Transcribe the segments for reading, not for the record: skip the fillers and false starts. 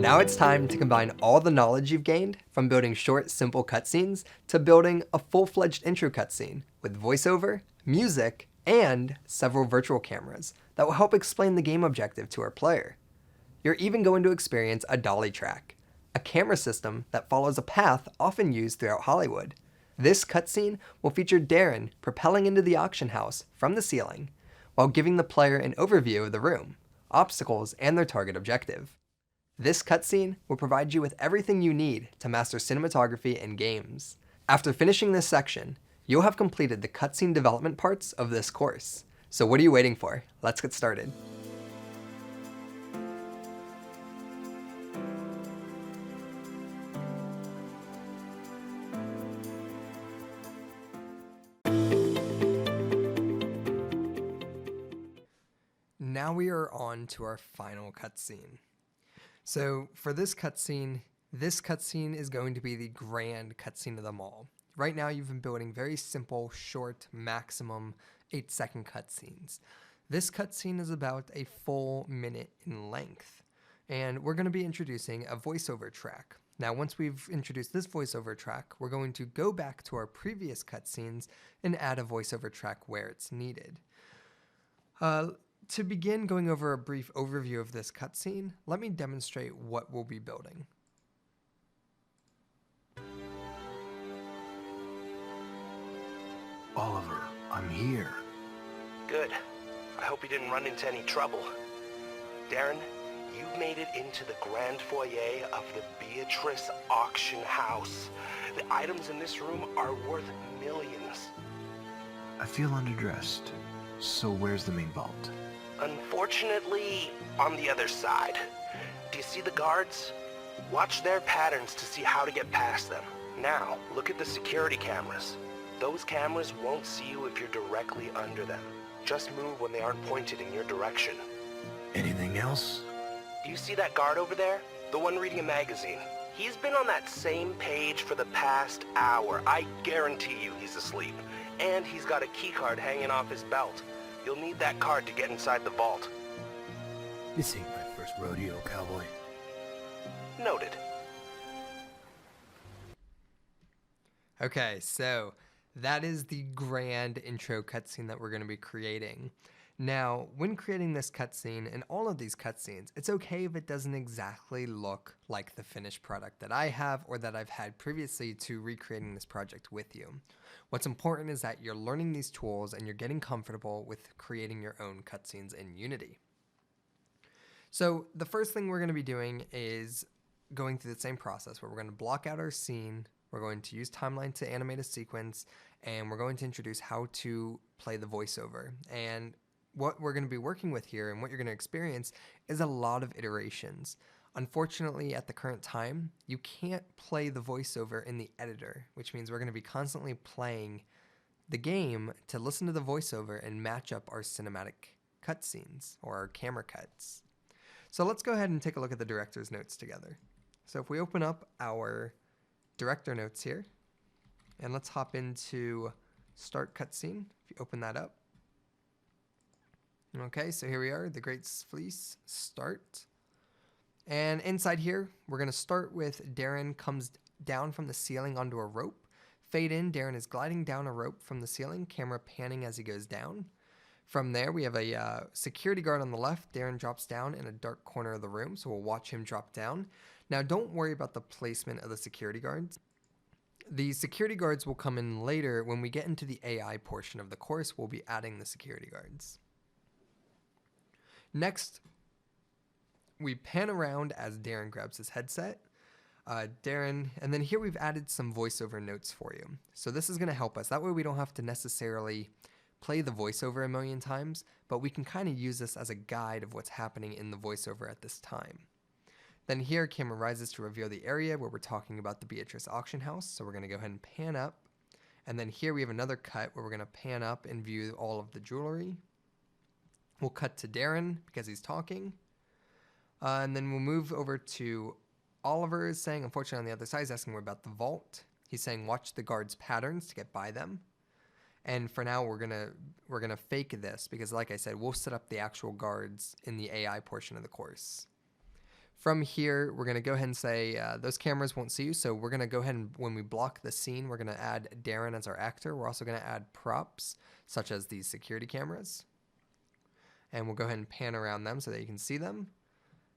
Now it's time to combine all the knowledge you've gained from building short, simple cutscenes to building a full-fledged intro cutscene with voiceover, music, and several virtual cameras that will help explain the game objective to our player. You're even going to experience a dolly track, a camera system that follows a path often used throughout Hollywood. This cutscene will feature Darren propelling into the auction house from the ceiling while giving the player an overview of the room, obstacles, and their target objective. This cutscene will provide you with everything you need to master cinematography in games. After finishing this section, you'll have completed the cutscene development parts of this course. So what are you waiting for? Let's get started. Now we are on to our final cutscene. So for this cutscene is going to be the grand cutscene of them all. Right now you've been building very simple, short, maximum 8-second cutscenes. This cutscene is about a full minute in length, and we're going to be introducing a voiceover track. Now once we've introduced this voiceover track, we're going to go back to our previous cutscenes and add a voiceover track where it's needed. To begin going over a brief overview of this cutscene, let me demonstrate what we'll be building. Oliver, I'm here. Good. I hope you didn't run into any trouble. Darren, you've made it into the grand foyer of the Beatrice auction house. The items in this room are worth millions. I feel underdressed. So where's the main vault? Unfortunately, on the other side. Do you see the guards? Watch their patterns to see how to get past them. Now, look at the security cameras. Those cameras won't see you if you're directly under them. Just move when they aren't pointed in your direction. Anything else? Do you see that guard over there? The one reading a magazine. He's been on that same page for the past hour. I guarantee you he's asleep. And he's got a key card hanging off his belt. You'll need that card to get inside the vault. This ain't my first rodeo, cowboy. Noted. Okay, so that is the grand intro cutscene that we're going to be creating. Now, when creating this cutscene and all of these cutscenes, it's okay if it doesn't exactly look like the finished product that I have or that I've had previously to recreating this project with you. What's important is that you're learning these tools and you're getting comfortable with creating your own cutscenes in Unity. So the first thing we're going to be doing is going through the same process where we're going to block out our scene, we're going to use timeline to animate a sequence, and we're going to introduce how to play the voiceover. And what we're going to be working with here and what you're going to experience is a lot of iterations. Unfortunately, at the current time, you can't play the voiceover in the editor, which means we're going to be constantly playing the game to listen to the voiceover and match up our cinematic cutscenes or our camera cuts. So let's go ahead and take a look at the director's notes together. So if we open up our director notes here, and let's hop into Start Cutscene, if you open that up. Okay, so here we are, The Great Fleece, Start. And inside here, we're going to start with Darren comes down from the ceiling onto a rope. Fade in, Darren is gliding down a rope from the ceiling, camera panning as he goes down. From there, we have a security guard on the left. Darren drops down in a dark corner of the room, so we'll watch him drop down. Now, don't worry about the placement of the security guards. The security guards will come in later. When we get into the AI portion of the course, we'll be adding the security guards. Next, we pan around as Darren grabs his headset. And then here we've added some voiceover notes for you. So this is going to help us. That way we don't have to necessarily play the voiceover a million times, but we can kind of use this as a guide of what's happening in the voiceover at this time. Then here, camera rises to reveal the area where we're talking about the Beatrice auction house. So we're going to go ahead and pan up. And then here we have another cut where we're going to pan up and view all of the jewelry. We'll cut to Darren because he's talking. And then we'll move over to Oliver is saying, unfortunately on the other side, he's asking about the vault. He's saying watch the guards' patterns to get by them. And for now, we're gonna fake this because, like I said, we'll set up the actual guards in the AI portion of the course. From here, we're going to go ahead and say those cameras won't see you. So we're going to go ahead and when we block the scene, we're going to add Darren as our actor. We're also going to add props such as these security cameras. And we'll go ahead and pan around them so that you can see them.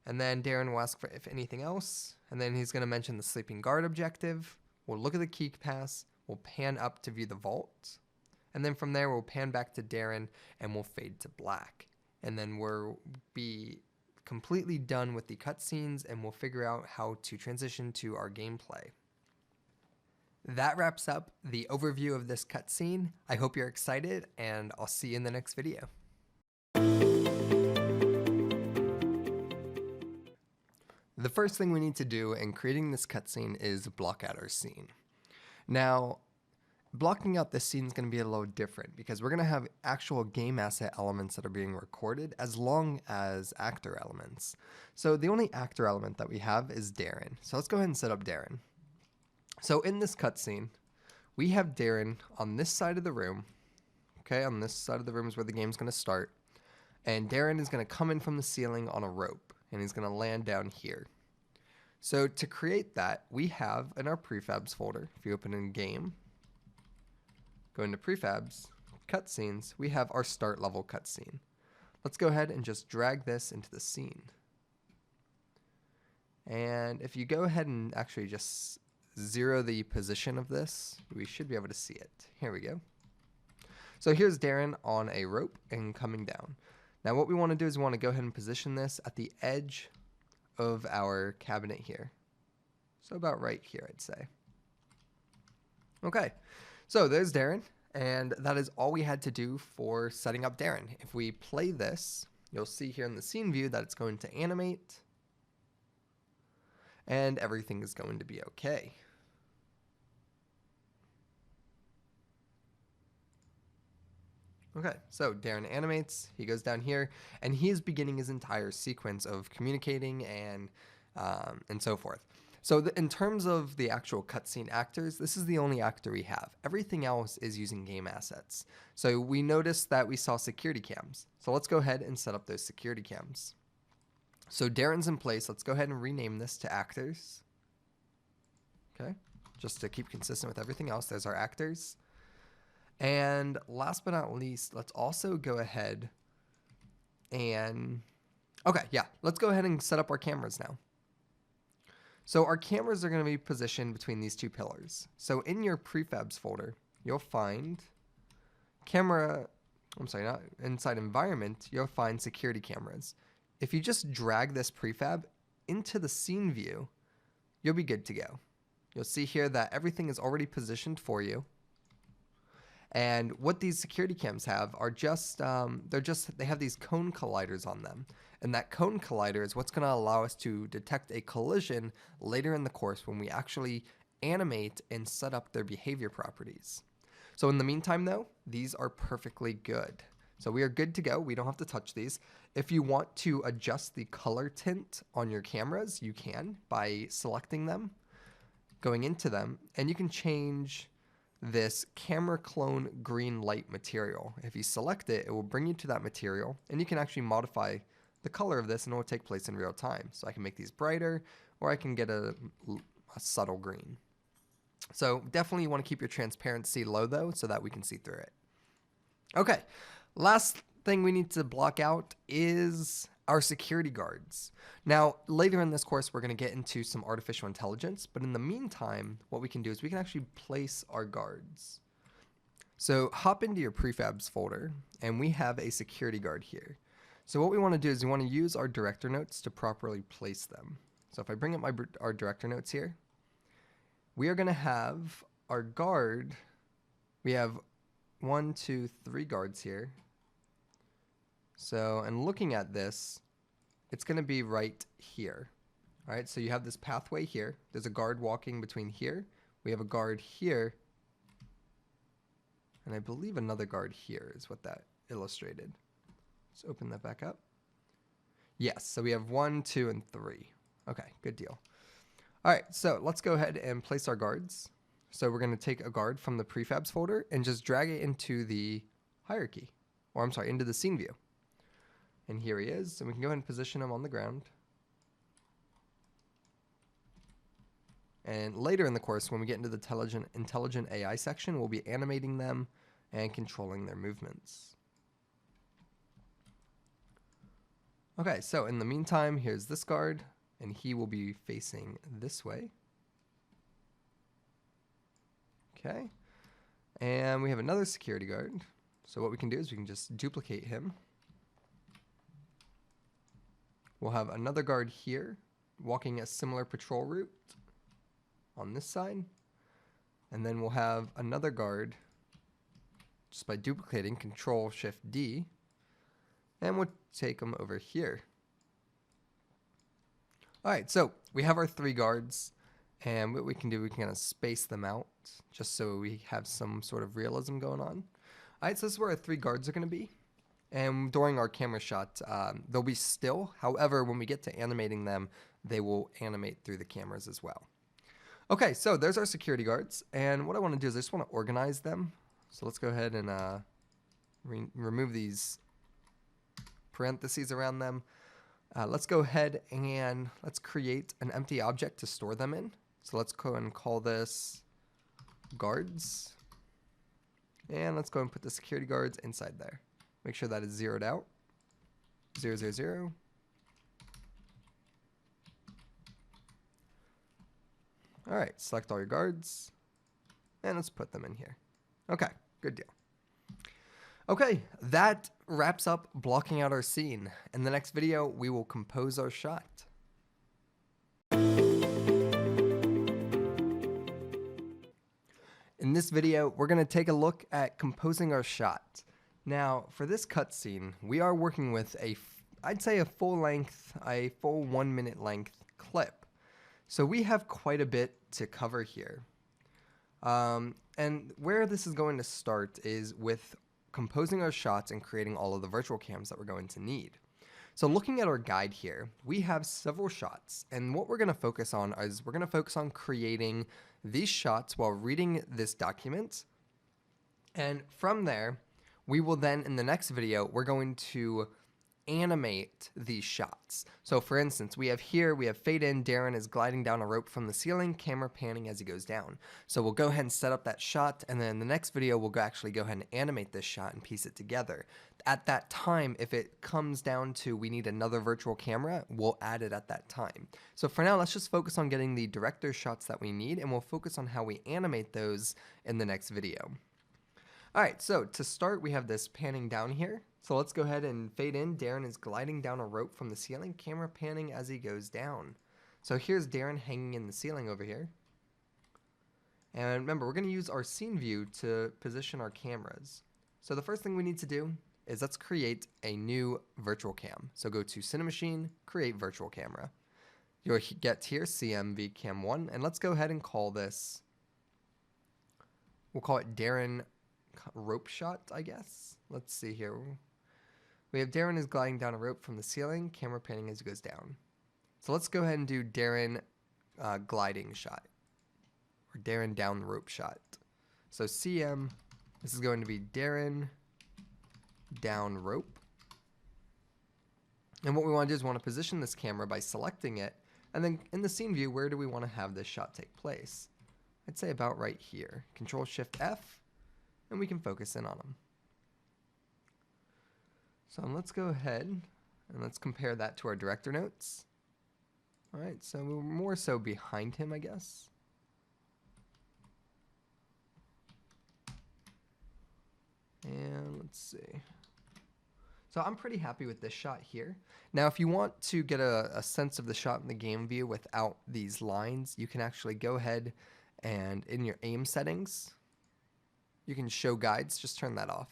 And then Darren will ask for if anything else. And then he's going to mention the sleeping guard objective. We'll look at the key pass. We'll pan up to view the vault. And then from there, we'll pan back to Darren and we'll fade to black. And then we'll be completely done with the cutscenes and we'll figure out how to transition to our gameplay. That wraps up the overview of this cutscene. I hope you're excited and I'll see you in the next video. The first thing we need to do in creating this cutscene is block out our scene. Now, blocking out this scene is going to be a little different because we're going to have actual game asset elements that are being recorded as long as actor elements. So the only actor element that we have is Darren. So let's go ahead and set up Darren. So in this cutscene, we have Darren on this side of the room. Okay, on this side of the room is where the game's going to start. And Darren is going to come in from the ceiling on a rope. And he's going to land down here. So to create that, we have in our prefabs folder, if you open in game, go into prefabs, cutscenes, we have our start level cutscene. Let's go ahead and just drag this into the scene. And if you go ahead and actually just zero the position of this, we should be able to see it. Here we go. So here's Darren on a rope and coming down. Now what we want to do is we want to go ahead and position this at the edge of our cabinet here. So about right here, I'd say. Okay, so there's Darren, and that is all we had to do for setting up Darren. If we play this, you'll see here in the scene view that it's going to animate, and everything is going to be okay. Okay, so Darren animates, he goes down here, and he is beginning his entire sequence of communicating and so forth. So in terms of the actual cutscene actors, this is the only actor we have. Everything else is using game assets. So we noticed that we saw security cams. So let's go ahead and set up those security cams. So Darren's in place. Let's go ahead and rename this to actors. Okay, just to keep consistent with everything else, there's our actors. And last but not least, let's also go ahead and, okay, yeah, let's go ahead and set up our cameras now. So our cameras are going to be positioned between these two pillars. So in your prefabs folder, you'll find not inside environment, you'll find security cameras. If you just drag this prefab into the scene view, you'll be good to go. You'll see here that everything is already positioned for you. And what these security cams have are they have these cone colliders on them. And that cone collider is what's going to allow us to detect a collision later in the course when we actually animate and set up their behavior properties. So in the meantime though, these are perfectly good. So we are good to go. We don't have to touch these. If you want to adjust the color tint on your cameras, you can by selecting them, going into them, and you can change this camera clone green light material. If you select it, it will bring you to that material, and you can actually modify the color of this and it will take place in real time. So I can make these brighter, or I can get a subtle green. So definitely you want to keep your transparency low though, so that we can see through it. Okay, last thing we need to block out is our security guards. Now, later in this course, we're going to get into some artificial intelligence, but in the meantime, what we can do is we can actually place our guards. So hop into your prefabs folder, and we have a security guard here. So what we want to do is we want to use our director notes to properly place them. So if I bring up our director notes here, we are going to have our guard. We have 1, 2, 3 guards here. So, and looking at this, it's going to be right here. All right, so you have this pathway here. There's a guard walking between here. We have a guard here. And I believe another guard here is what that illustrated. Let's open that back up. Yes, so we have 1, 2, and 3. Okay, good deal. All right, so let's go ahead and place our guards. So we're going to take a guard from the prefabs folder and just drag it into the hierarchy, or I'm sorry, into the scene view. And here he is, and we can go ahead and position him on the ground. And later in the course, when we get into the intelligent AI section, we'll be animating them and controlling their movements. Okay, so in the meantime, here's this guard, and he will be facing this way. Okay, and we have another security guard. So what we can do is we can just duplicate him. We'll have another guard here, walking a similar patrol route on this side. And then we'll have another guard just by duplicating Control-Shift-D. And we'll take them over here. All right, so we have our 3 guards. And what we can do, we can kind of space them out just so we have some sort of realism going on. All right, so this is where our 3 guards are going to be. And during our camera shot, they'll be still. However, when we get to animating them, they will animate through the cameras as well. Okay, so there's our security guards. And what I want to do is I just want to organize them. So let's go ahead and remove these parentheses around them. Let's go ahead and let's create an empty object to store them in. So let's go and call this guards. And let's go and put the security guards inside there. Make sure that is zeroed out. 0, 0, 0. All right, select all your guards. And let's put them in here. Okay, good deal. Okay, that wraps up blocking out our scene. In the next video, we will compose our shot. In this video, we're going to take a look at composing our shot. Now, for this cutscene, we are working with I'd say a full 1 minute length clip. So we have quite a bit to cover here. And where this is going to start is with composing our shots and creating all of the virtual cams that we're going to need. So looking at our guide here, we have several shots, and what we're going to focus on is we're going to focus on creating these shots while reading this document. And from there, we will then, in the next video, we're going to animate these shots. So for instance, we have fade in, Darren is gliding down a rope from the ceiling, camera panning as he goes down. So we'll go ahead and set up that shot, and then in the next video, we'll actually go ahead and animate this shot and piece it together. At that time, if it comes down to we need another virtual camera, we'll add it at that time. So for now, let's just focus on getting the director shots that we need, and we'll focus on how we animate those in the next video. All right, so to start, we have this panning down here. So let's go ahead and fade in. Darren is gliding down a rope from the ceiling, camera panning as he goes down. So here's Darren hanging in the ceiling over here. And remember, we're going to use our scene view to position our cameras. So the first thing we need to do is let's create a new virtual cam. So go to Cinemachine, create virtual camera. You'll get here CMV Cam 1, and let's go ahead and call this, we'll call it Darren rope shot, I guess. Let's see here. We have Darren is gliding down a rope from the ceiling, camera panning as he goes down. So let's go ahead and do Darren gliding shot, or Darren down the rope shot. So CM, this is going to be Darren down rope. And what we want to do is we want to position this camera by selecting it, and then in the scene view, where do we want to have this shot take place? I'd say about right here. Control-Shift-F, and we can focus in on them. So let's go ahead and let's compare that to our director notes. All right, so we're more so behind him, I guess. And let's see. So I'm pretty happy with this shot here. Now, if you want to get a sense of the shot in the game view without these lines, you can actually go ahead and in your aim settings, you can show guides, just turn that off.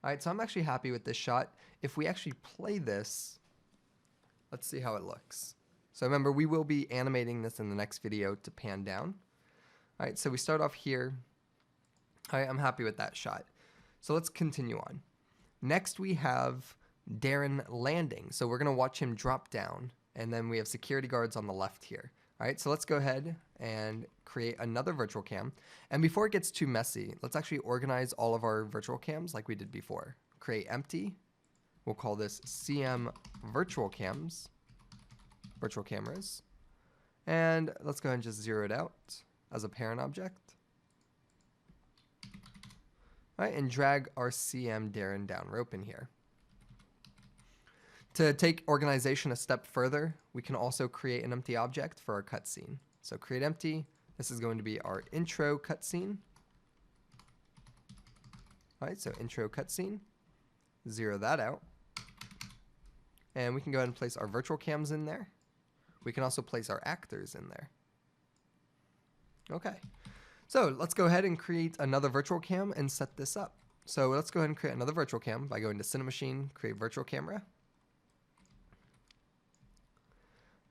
All right, so I'm actually happy with this shot. If we actually play this, let's see how it looks. So remember, we will be animating this in the next video to pan down. All right, so we start off here. All right, I'm happy with that shot. So let's continue on. Next, we have Darren landing. So we're gonna watch him drop down, and then we have security guards on the left here. All right, so let's go ahead and create another virtual cam. And before it gets too messy, let's actually organize all of our virtual cams like we did before. Create empty. We'll call this CM virtual cams, virtual cameras. And let's go ahead and just zero it out as a parent object. All right, and drag our CM Darren down rope in here. To take organization a step further, we can also create an empty object for our cutscene. So create empty. This is going to be our intro cutscene. All right, so intro cutscene. Zero that out. And we can go ahead and place our virtual cams in there. We can also place our actors in there. Okay. So let's go ahead and create another virtual cam and set this up. So let's go ahead and create another virtual cam by going to Cinemachine, create virtual camera.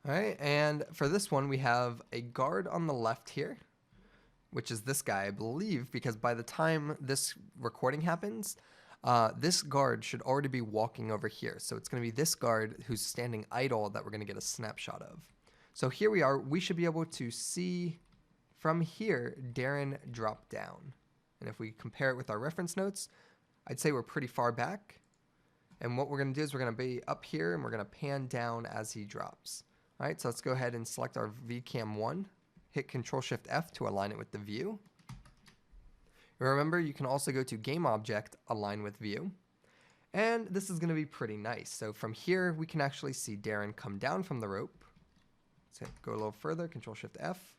All right, and for this one, we have a guard on the left here, which is this guy, I believe, because by the time this recording happens, this guard should already be walking over here. So it's going to be this guard who's standing idle that we're going to get a snapshot of. So here we are. We should be able to see from here, Darren drop down. And if we compare it with our reference notes, I'd say we're pretty far back. And what we're going to do is we're going to be up here and we're going to pan down as he drops. All right, so let's go ahead and select our VCam1, hit Control-Shift-F to align it with the view. Remember, you can also go to Game Object, Align with View. And this is going to be pretty nice. So from here, we can actually see Darren come down from the rope. Let's go a little further, Control-Shift-F.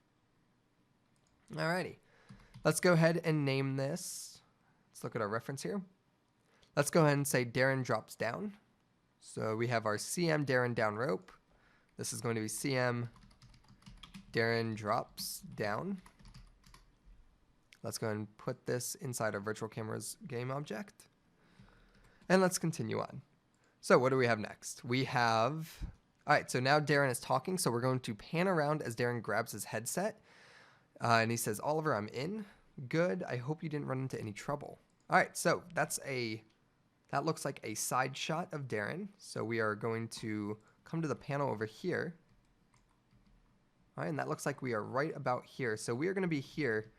Alrighty, let's go ahead and name this. Let's look at our reference here. Let's go ahead and say Darren drops down. So we have our CM Darren down rope. This is going to be CM Darren drops down. Let's go ahead and put this inside our virtual camera's game object. And let's continue on. So what do we have next? We have, all right, so now Darren is talking. So we're going to pan around as Darren grabs his headset. And he says, Oliver, I'm in. Good. I hope you didn't run into any trouble. All right, so that looks like a side shot of Darren. So we are going to come to the panel over here. All right, and that looks like we are right about here. So we are going to be here,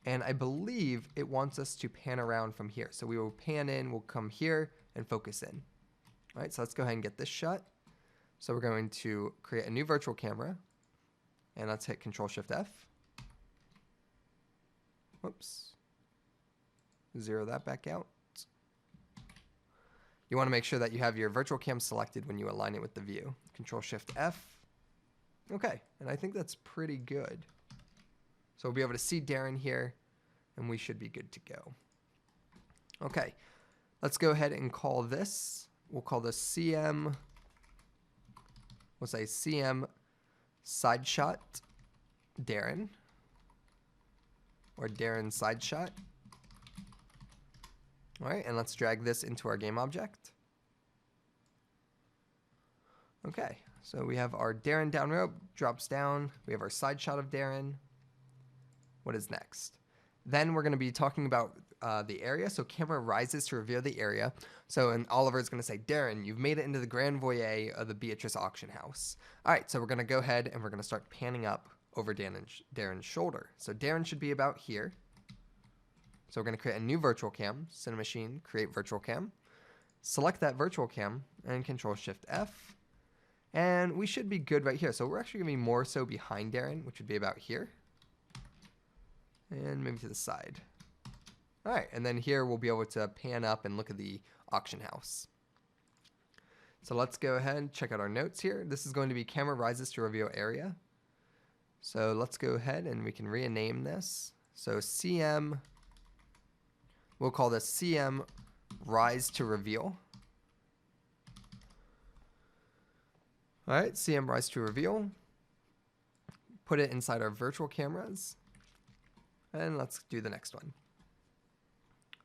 and I believe it wants us to pan around from here. So we will pan in, we'll come here and focus in. All right, so let's go ahead and get this shot. So we're going to create a new virtual camera, and let's hit Control-Shift-F. Whoops. Zero that back out. You want to make sure that you have your virtual cam selected when you align it with the view. Control-Shift-F. Okay, and I think that's pretty good. So we'll be able to see Darren here, and we should be good to go. Okay, let's go ahead and call this. We'll call this CM. We'll say CM side shot Darren. Or Darren side shot. All right, and let's drag this into our game object. Okay, so we have our Darren down rope, drops down. We have our side shot of Darren. What is next? Then we're going to be talking about the area. So camera rises to reveal the area. So and Oliver is going to say, Darren, you've made it into the grand foyer of the Beatrice auction house. All right, so we're going to go ahead and we're going to start panning up over Darren's shoulder. So Darren should be about here. So we're going to create a new virtual cam, Cinemachine, create virtual cam. Select that virtual cam and Control-Shift-F. And we should be good right here. So we're actually going to be more so behind Darren, which would be about here. And maybe to the side. All right, and then here we'll be able to pan up and look at the auction house. So let's go ahead and check out our notes here. This is going to be camera rises to reveal area. So let's go ahead and we can rename this. So CM, we'll call this CM rise to reveal. All right, CM rise to reveal. Put it inside our virtual cameras. And let's do the next one.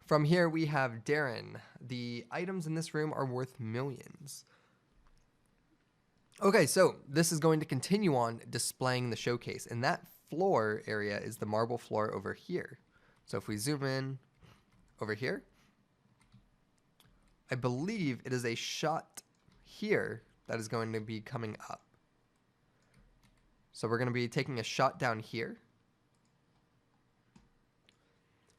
From here we have Darren. The items in this room are worth millions. Okay, so this is going to continue on displaying the showcase, and that floor area is the marble floor over here. So if we zoom in over here, I believe it is a shot here that is going to be coming up. So we're going to be taking a shot down here.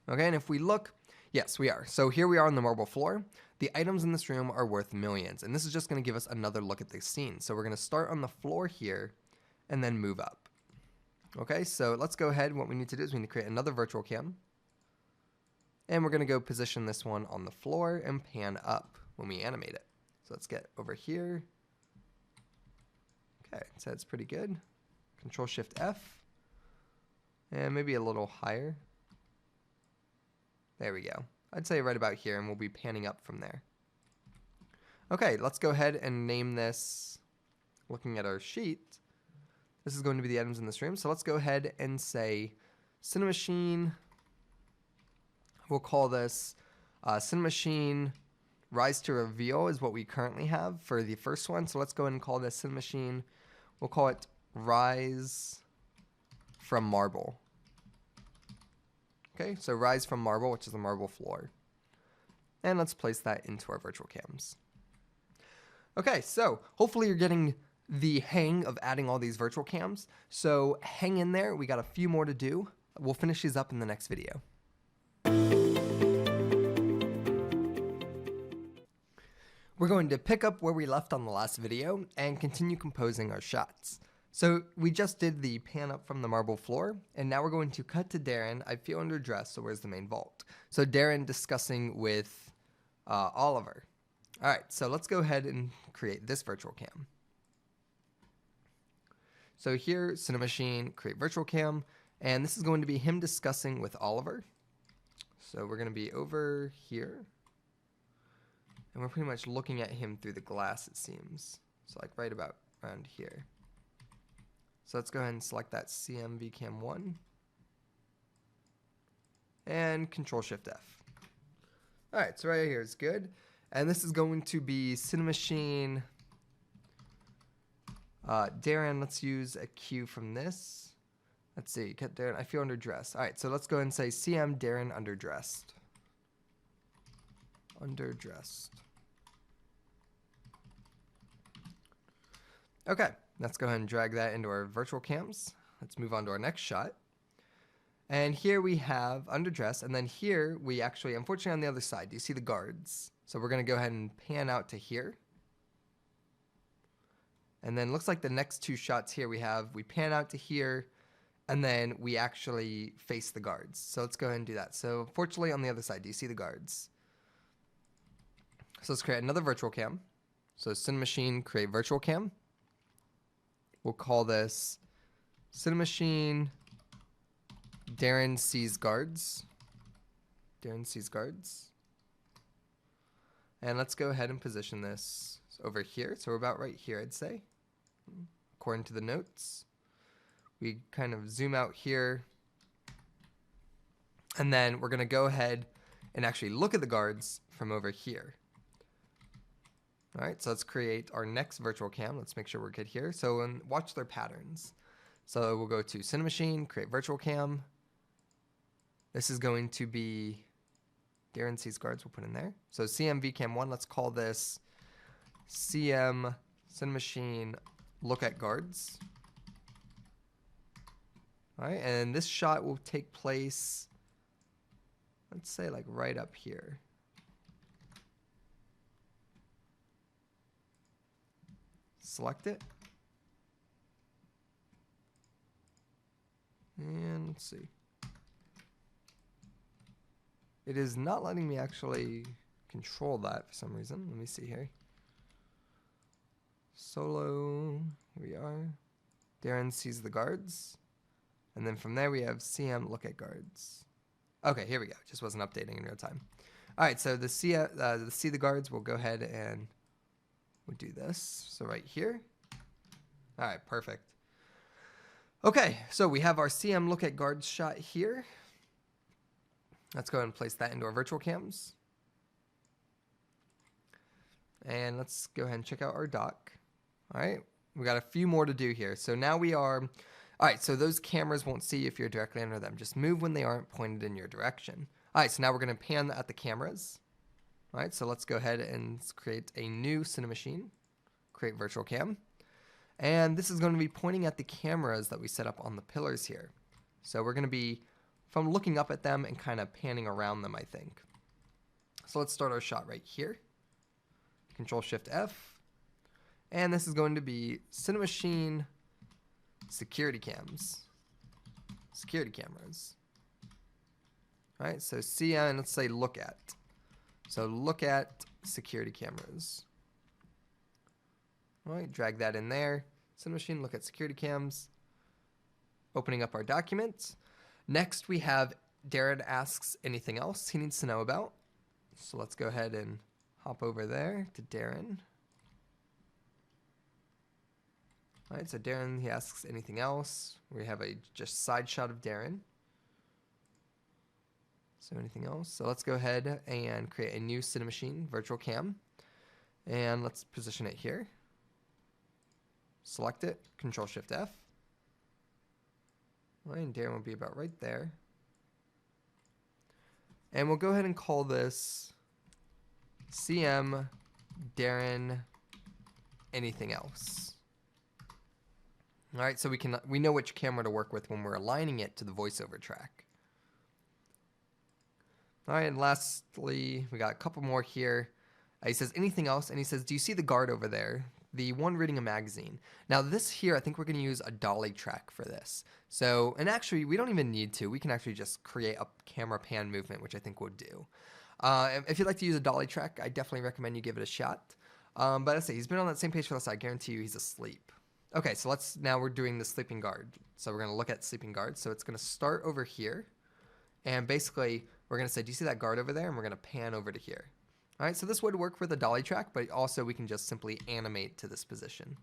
Okay, and if we look, yes, we are. So here we are on the marble floor. The items in this room are worth millions, and this is just going to give us another look at the scene. So we're going to start on the floor here and then move up. Okay, so let's go ahead. What we need to do is we need to create another virtual cam. And we're going to go position this one on the floor and pan up when we animate it. So let's get over here. Okay, so that's pretty good. Control Shift F. And maybe a little higher. There we go. I'd say right about here, and we'll be panning up from there. Okay, let's go ahead and name this, looking at our sheet, this is going to be the items in this room. So let's go ahead and say Cinemachine. We'll call this Cinemachine Rise to Reveal is what we currently have for the first one. So let's go ahead and call this Cinemachine. We'll call it Rise from Marble. Okay, so Rise from Marble, which is the marble floor. And let's place that into our virtual cams. Okay, so hopefully you're getting the hang of adding all these virtual cams. So hang in there. We got a few more to do. We'll finish these up in the next video. We're going to pick up where we left on the last video and continue composing our shots. So we just did the pan up from the marble floor, and now we're going to cut to Darren. I feel underdressed, so where's the main vault? So Darren discussing with Oliver. All right, so let's go ahead and create this virtual cam. So here, Cinemachine, create virtual cam, and this is going to be him discussing with Oliver. So we're going to be over here, and we're pretty much looking at him through the glass, it seems. So like right about around here. So let's go ahead and select that CMVCam1 and Control Shift F. All right, so right here is good. And this is going to be Cinemachine. Darren, let's use a cue from this. Let's see, cut Darren, I feel underdressed. All right, so let's go ahead and say CM Darren underdressed. Underdressed. Okay, let's go ahead and drag that into our virtual cams. Let's move on to our next shot. And here we have underdressed, and then here we actually, unfortunately on the other side, do you see the guards? So we're going to go ahead and pan out to here. And then looks like the next two shots here we pan out to here, and then we actually face the guards. So let's go ahead and do that. So fortunately on the other side, do you see the guards? So let's create another virtual cam. So Cinemachine, create virtual cam. We'll call this Cinemachine Darren sees guards. Darren sees guards. And let's go ahead and position this over here. So we're about right here, I'd say, according to the notes. We kind of zoom out here. And then we're going to go ahead and actually look at the guards from over here. All right, so let's create our next virtual cam. Let's make sure we're good here. So watch their patterns. So we'll go to Cinemachine, create virtual cam. This is going to be Darren sees guards, we'll put in there. So CMVCam1, let's call this CM Cinemachine look at guards. All right, and this shot will take place, let's say like right up here. Select it. And let's see. It is not letting me actually control that for some reason. Let me see here. Solo, here we are. Darren sees the guards. And then from there we have CM look at guards. Okay, here we go. Just wasn't updating in real time. All right, so the see the guards, we'll go ahead and we'll do this. So right here. All right, perfect. Okay, so we have our CM look at guards shot here. Let's go ahead and place that into our virtual cams. And let's go ahead and check out our dock. All right, we got a few more to do here. So now we are, all right, so those cameras won't see you if you're directly under them. Just move when they aren't pointed in your direction. All right, so now we're gonna pan at the cameras. All right, so let's go ahead and create a new Cinemachine, create virtual cam. And this is gonna be pointing at the cameras that we set up on the pillars here. So we're gonna be from looking up at them and kind of panning around them, I think. So let's start our shot right here. Control Shift F. And this is going to be Cinemachine security cams. security cameras. All right, so CN, let's say look at. So look at security cameras. All right, drag that in there. Cinemachine, look at security cams. Opening up our documents. Next, we have Darren asks anything else he needs to know about. So let's go ahead and hop over there to Darren. All right, so Darren, he asks anything else. We have a just side shot of Darren. So anything else? So let's go ahead and create a new Cinemachine virtual cam. And let's position it here. Select it, Control-Shift-F. All right, and Darren will be about right there. And we'll go ahead and call this CM Darren anything else. All right, so we know which camera to work with when we're aligning it to the voiceover track. All right, and lastly, we got a couple more here. He says anything else, and he says, do you see the guard over there? The one reading a magazine. Now this here, I think we're going to use a dolly track for this. So, and actually, we don't even need to. We can actually just create a camera pan movement, which I think we'll do. If you'd like to use a dolly track, I definitely recommend you give it a shot. But let's see, he's been on that same page for us. I guarantee you he's asleep. Okay, so now we're doing the sleeping guard. So we're going to look at sleeping guard. So it's going to start over here. And basically, we're going to say, do you see that guard over there? And we're going to pan over to here. All right, so this would work with a dolly track, but also we can just simply animate to this position.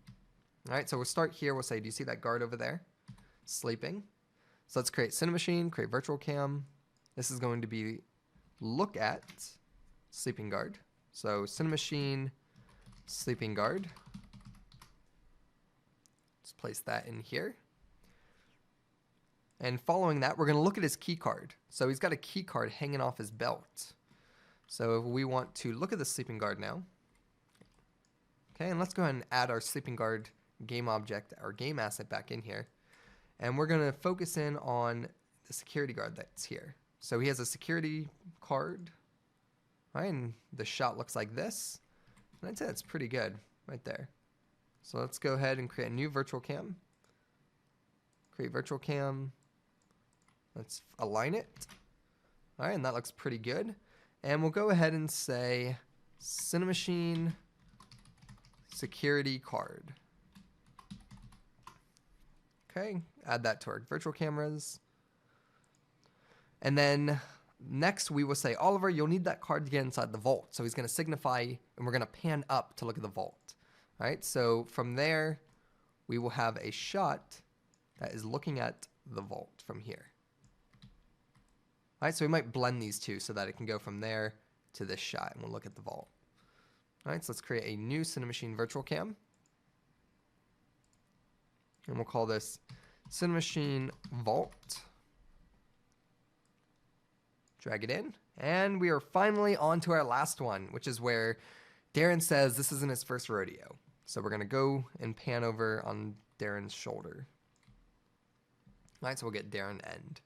All right, so we'll start here. We'll say, do you see that guard over there? Sleeping. So let's create Cinemachine, create virtual cam. This is going to be look at sleeping guard. So Cinemachine, sleeping guard. Let's place that in here. And following that, we're going to look at his key card. So he's got a key card hanging off his belt. So if we want to look at the sleeping guard now. Okay, and let's go ahead and add our sleeping guard game object, our game asset back in here. And we're going to focus in on the security guard that's here. So he has a security card, right? And the shot looks like this. And I'd say that's pretty good right there. So let's go ahead and create a new virtual cam. Create virtual cam. Let's align it. All right, and that looks pretty good. And we'll go ahead and say Cinemachine security card. Okay, add that to our virtual cameras. And then next we will say, Oliver, you'll need that card to get inside the vault. So he's going to signify, and we're going to pan up to look at the vault. All right, so from there, we will have a shot that is looking at the vault from here. All right, so we might blend these two so that it can go from there to this shot, and we'll look at the vault. All right, so let's create a new Cinemachine virtual cam. And we'll call this Cinemachine Vault. Drag it in. And we are finally on to our last one, which is where Darren says this isn't his first rodeo. So we're going to go and pan over on Darren's shoulder. All right, so we'll get Darren end.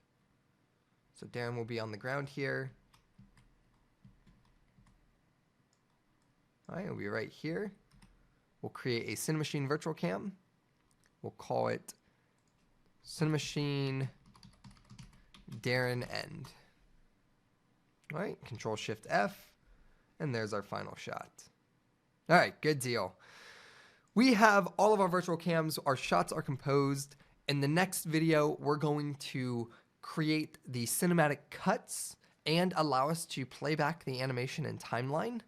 So Darren will be on the ground here. All right, he'll be right here. We'll create a Cinemachine virtual cam. We'll call it Cinemachine Darren end. All right, Control-Shift-F, and there's our final shot. All right, good deal. We have all of our virtual cams. Our shots are composed. In the next video, we're going to create the cinematic cuts and allow us to play back the animation and timeline.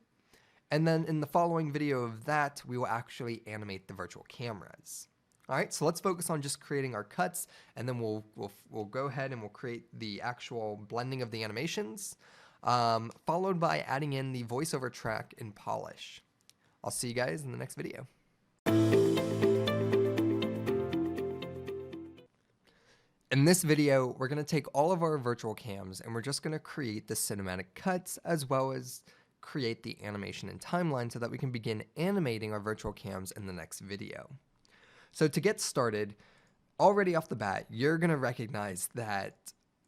And then in the following video of that, we will actually animate the virtual cameras. All right, so let's focus on just creating our cuts, and then we'll go ahead and we'll create the actual blending of the animations, followed by adding in the voiceover track in Polish. I'll see you guys in the next video. In this video, we're going to take all of our virtual cams and we're just going to create the cinematic cuts as well as create the animation and timeline so that we can begin animating our virtual cams in the next video. So to get started, already off the bat, you're going to recognize that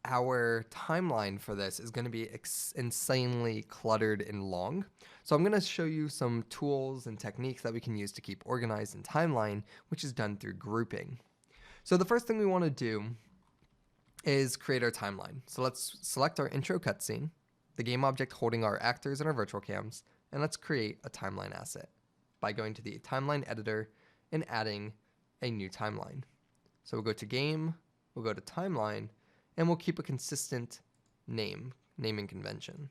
our timeline for this is going to be insanely cluttered and long. So I'm going to show you some tools and techniques that we can use to keep organized in timeline, which is done through grouping. So the first thing we want to do is create our timeline. So let's select our intro cutscene, the game object holding our actors and our virtual cams, and let's create a timeline asset by going to the timeline editor and adding a new timeline. So we'll go to game, we'll go to timeline, and we'll keep a consistent naming convention.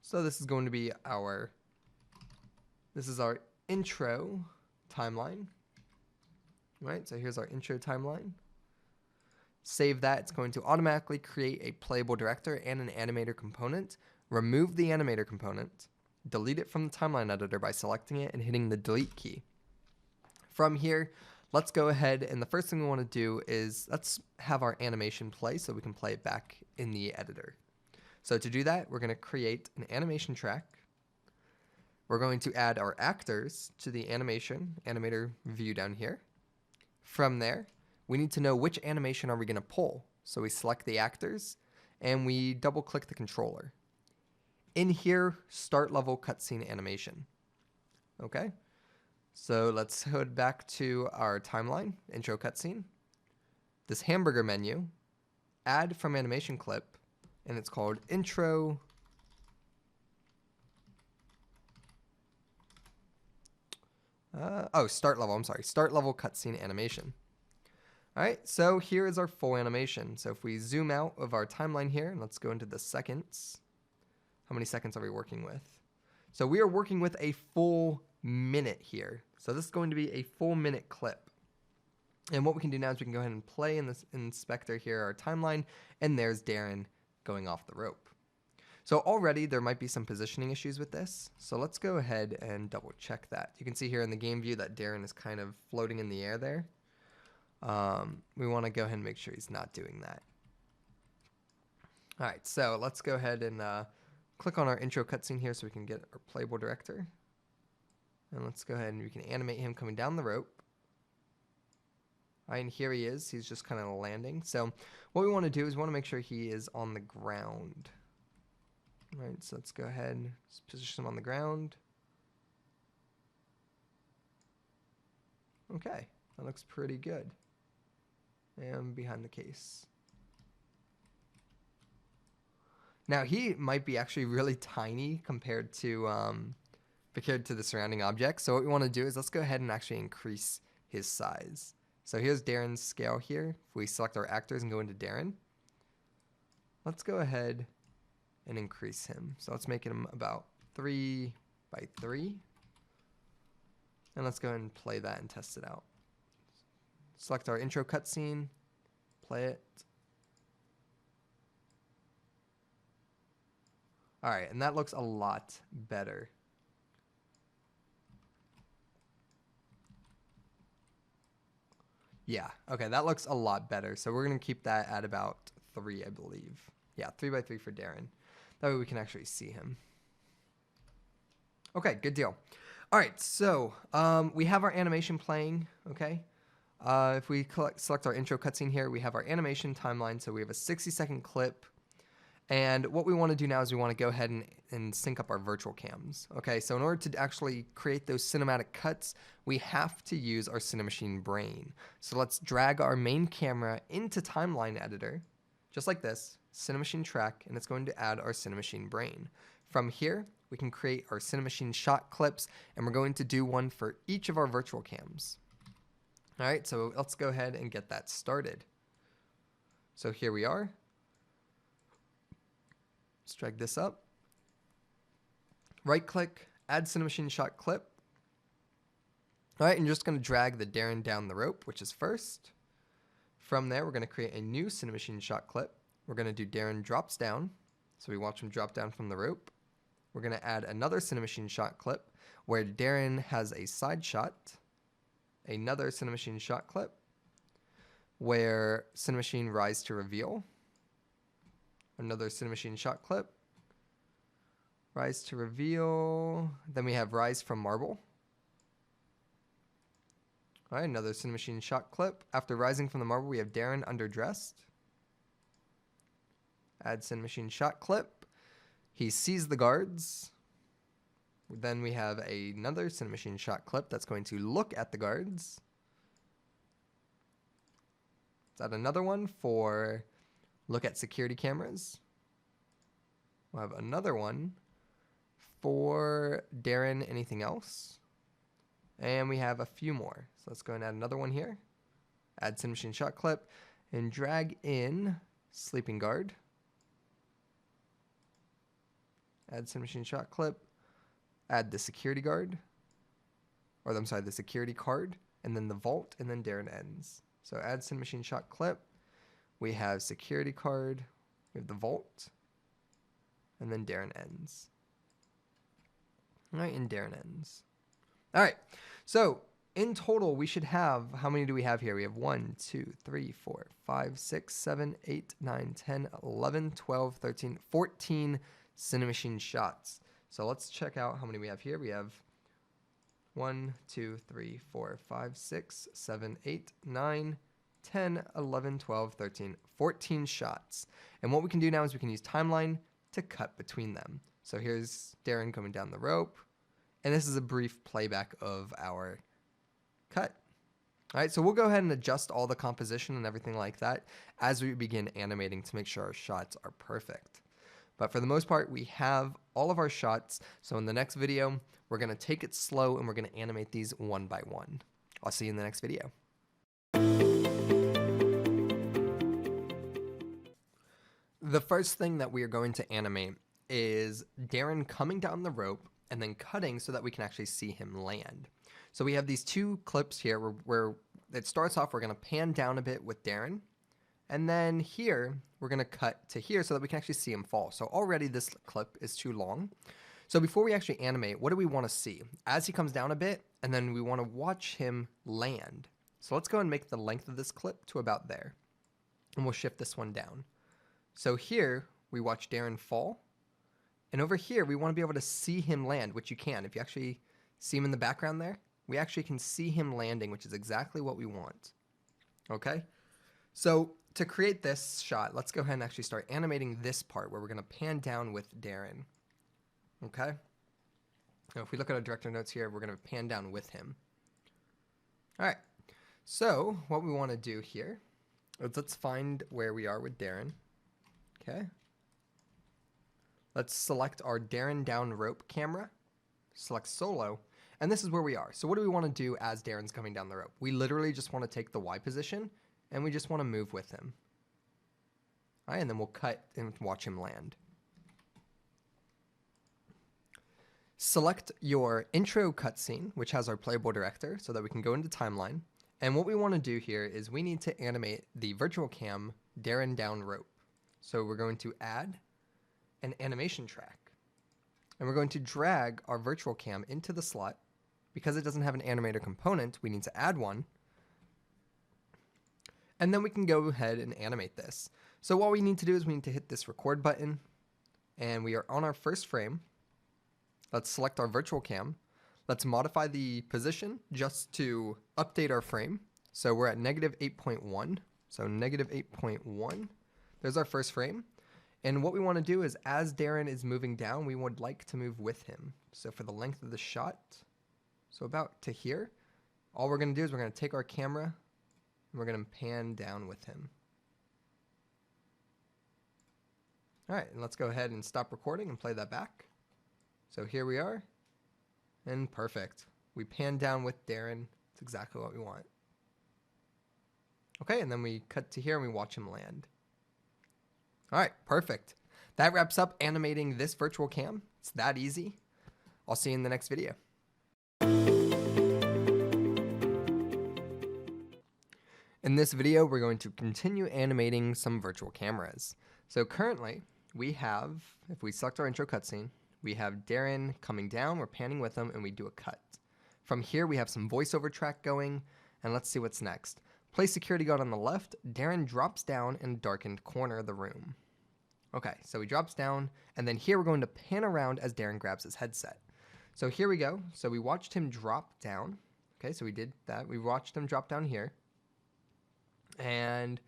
So this is going to be our intro timeline, right? So here's our intro timeline. Save that. It's going to automatically create a playable director and an animator component. Remove the animator component. Delete it from the timeline editor by selecting it and hitting the delete key. From here, let's go ahead, and the first thing we want to do is let's have our animation play so we can play it back in the editor. So to do that, we're going to create an animation track. We're going to add our actors to the animator view down here. From there, we need to know which animation are we going to pull. So we select the actors and we double click the controller. In here, start level cutscene animation. Okay, so let's head back to our timeline, intro cutscene. This hamburger menu, add from animation clip, and it's called intro start level cutscene animation. All right, so here is our full animation. So if we zoom out of our timeline here, and let's go into the seconds. How many seconds are we working with? So we are working with a full minute here. So this is going to be a full minute clip. And what we can do now is we can go ahead and play in this inspector here, our timeline, and there's Darren going off the rope. So already there might be some positioning issues with this. So let's go ahead and double check that. You can see here in the game view that Darren is kind of floating in the air there. We want to go ahead and make sure he's not doing that. All right, so let's go ahead and click on our intro cutscene here so we can get our playable director. And let's go ahead and we can animate him coming down the rope. All right, and here he is. He's just kind of landing. So what we want to do is we want to make sure he is on the ground. All right, so let's go ahead and just position him on the ground. Okay, that looks pretty good. And behind the case. Now he might be actually really tiny compared to the surrounding objects. So what we want to do is let's go ahead and actually increase his size. So here's Darren's scale here. If we select our actors and go into Darren, let's go ahead and increase him. So let's make him about 3 by 3. And let's go ahead and play that and test it out. Select our intro cutscene, play it. All right, and that looks a lot better. Yeah, okay, that looks a lot better. So we're gonna keep that at about 3, I believe. Yeah, 3 by 3 for Darren. That way we can actually see him. Okay, good deal. All right, so we have our animation playing, okay? If we select our intro cutscene here, we have our animation timeline. So we have a 60-second clip. And what we want to do now is we want to go ahead and sync up our virtual cams. Okay, so in order to actually create those cinematic cuts, we have to use our Cinemachine brain. So let's drag our main camera into timeline editor, just like this, Cinemachine track, and it's going to add our Cinemachine brain. From here, we can create our Cinemachine shot clips, and we're going to do one for each of our virtual cams. All right, so let's go ahead and get that started. So here we are. Let's drag this up. Right click, add Cinemachine shot clip. All right, and you're just going to drag the Darren down the rope, which is first. From there, we're going to create a new Cinemachine shot clip. We're going to do Darren drops down. So we watch him drop down from the rope. We're going to add another Cinemachine shot clip where Darren has a side shot. Another Cinemachine shot clip where Cinemachine rise to reveal. Another Cinemachine shot clip. Rise to reveal. Then we have rise from marble. All right, another Cinemachine shot clip. After rising from the marble, we have Darren underdressed. Add Cinemachine shot clip. He sees the guards. Then we have another Cinemachine shot clip that's going to look at the guards. Let's add another one for look at security cameras. We'll have another one for Darren, anything else? And we have a few more. So let's go and add another one here. Add Cinemachine shot clip and drag in sleeping guard. Add Cinemachine shot clip. Add the security guard. Or I'm sorry, the security card. And then the vault, and then Darren ends. So add Cinemachine shot clip. We have security card. We have the vault. And then Darren ends. All right, and Darren ends. All right, so in total, we should have, how many do we have here? We have 1, 2, 3, 4, 5, 6, 7, 8, 9, 10, 11, 12, 13, 14 Cinemachine shots. So let's check out how many we have here. We have 1, 2, 3, 4, 5, 6, 7, 8, 9, 10, 11, 12, 13, 14 shots. And what we can do now is we can use timeline to cut between them. So here's Darren coming down the rope. And this is a brief playback of our cut. All right, so we'll go ahead and adjust all the composition and everything like that as we begin animating to make sure our shots are perfect. But for the most part, we have all of our shots. So in the next video, we're going to take it slow and we're going to animate these one by one. I'll see you in the next video. The first thing that we are going to animate is Darren coming down the rope and then cutting so that we can actually see him land. So we have these two clips here where it starts off, we're going to pan down a bit with Darren. And then here, we're going to cut to here so that we can actually see him fall. So already this clip is too long. So before we actually animate, what do we want to see? As he comes down a bit, and then we want to watch him land. So let's go and make the length of this clip to about there. And we'll shift this one down. So here, we watch Darren fall. And over here, we want to be able to see him land, which you can. If you actually see him in the background there, we actually can see him landing, which is exactly what we want. Okay? So to create this shot, let's go ahead and actually start animating this part where we're going to pan down with Darren. Okay? Now, if we look at our director notes here, we're going to pan down with him. All right. So what we want to do here is let's find where we are with Darren. Okay? Let's select our Darren down rope camera, select solo, and this is where we are. So what do we want to do as Darren's coming down the rope? We literally just want to take the Y position, and we just want to move with him. All right, and then we'll cut and watch him land. Select your intro cutscene, which has our playable director, so that we can go into timeline. And what we want to do here is we need to animate the virtual cam Darren down rope. So we're going to add an animation track. And we're going to drag our virtual cam into the slot. Because it doesn't have an animator component, we need to add one. And then we can go ahead and animate this. So what we need to do is we need to hit this record button. And we are on our first frame. Let's select our virtual cam. Let's modify the position just to update our frame. So we're at -8.1. So -8.1. There's our first frame. And what we want to do is as Darren is moving down, we would like to move with him. So for the length of the shot, so about to here, all we're going to do is we're going to take our camera and we're going to pan down with him. All right, and let's go ahead and stop recording and play that back. So here we are, and perfect. We pan down with Darren. It's exactly what we want. Okay, and then we cut to here and we watch him land. All right, perfect. That wraps up animating this virtual cam. It's that easy. I'll see you in the next video. In this video, we're going to continue animating some virtual cameras. So currently, we have, if we select our intro cutscene, we have Darren coming down, we're panning with him, and we do a cut. From here, we have some voiceover track going, and let's see what's next. Place security guard on the left, Darren drops down in a darkened corner of the room. Okay, so he drops down, and then here we're going to pan around as Darren grabs his headset. So here we go. So we watched him drop down. Okay, so we did that. We watched him drop down here. And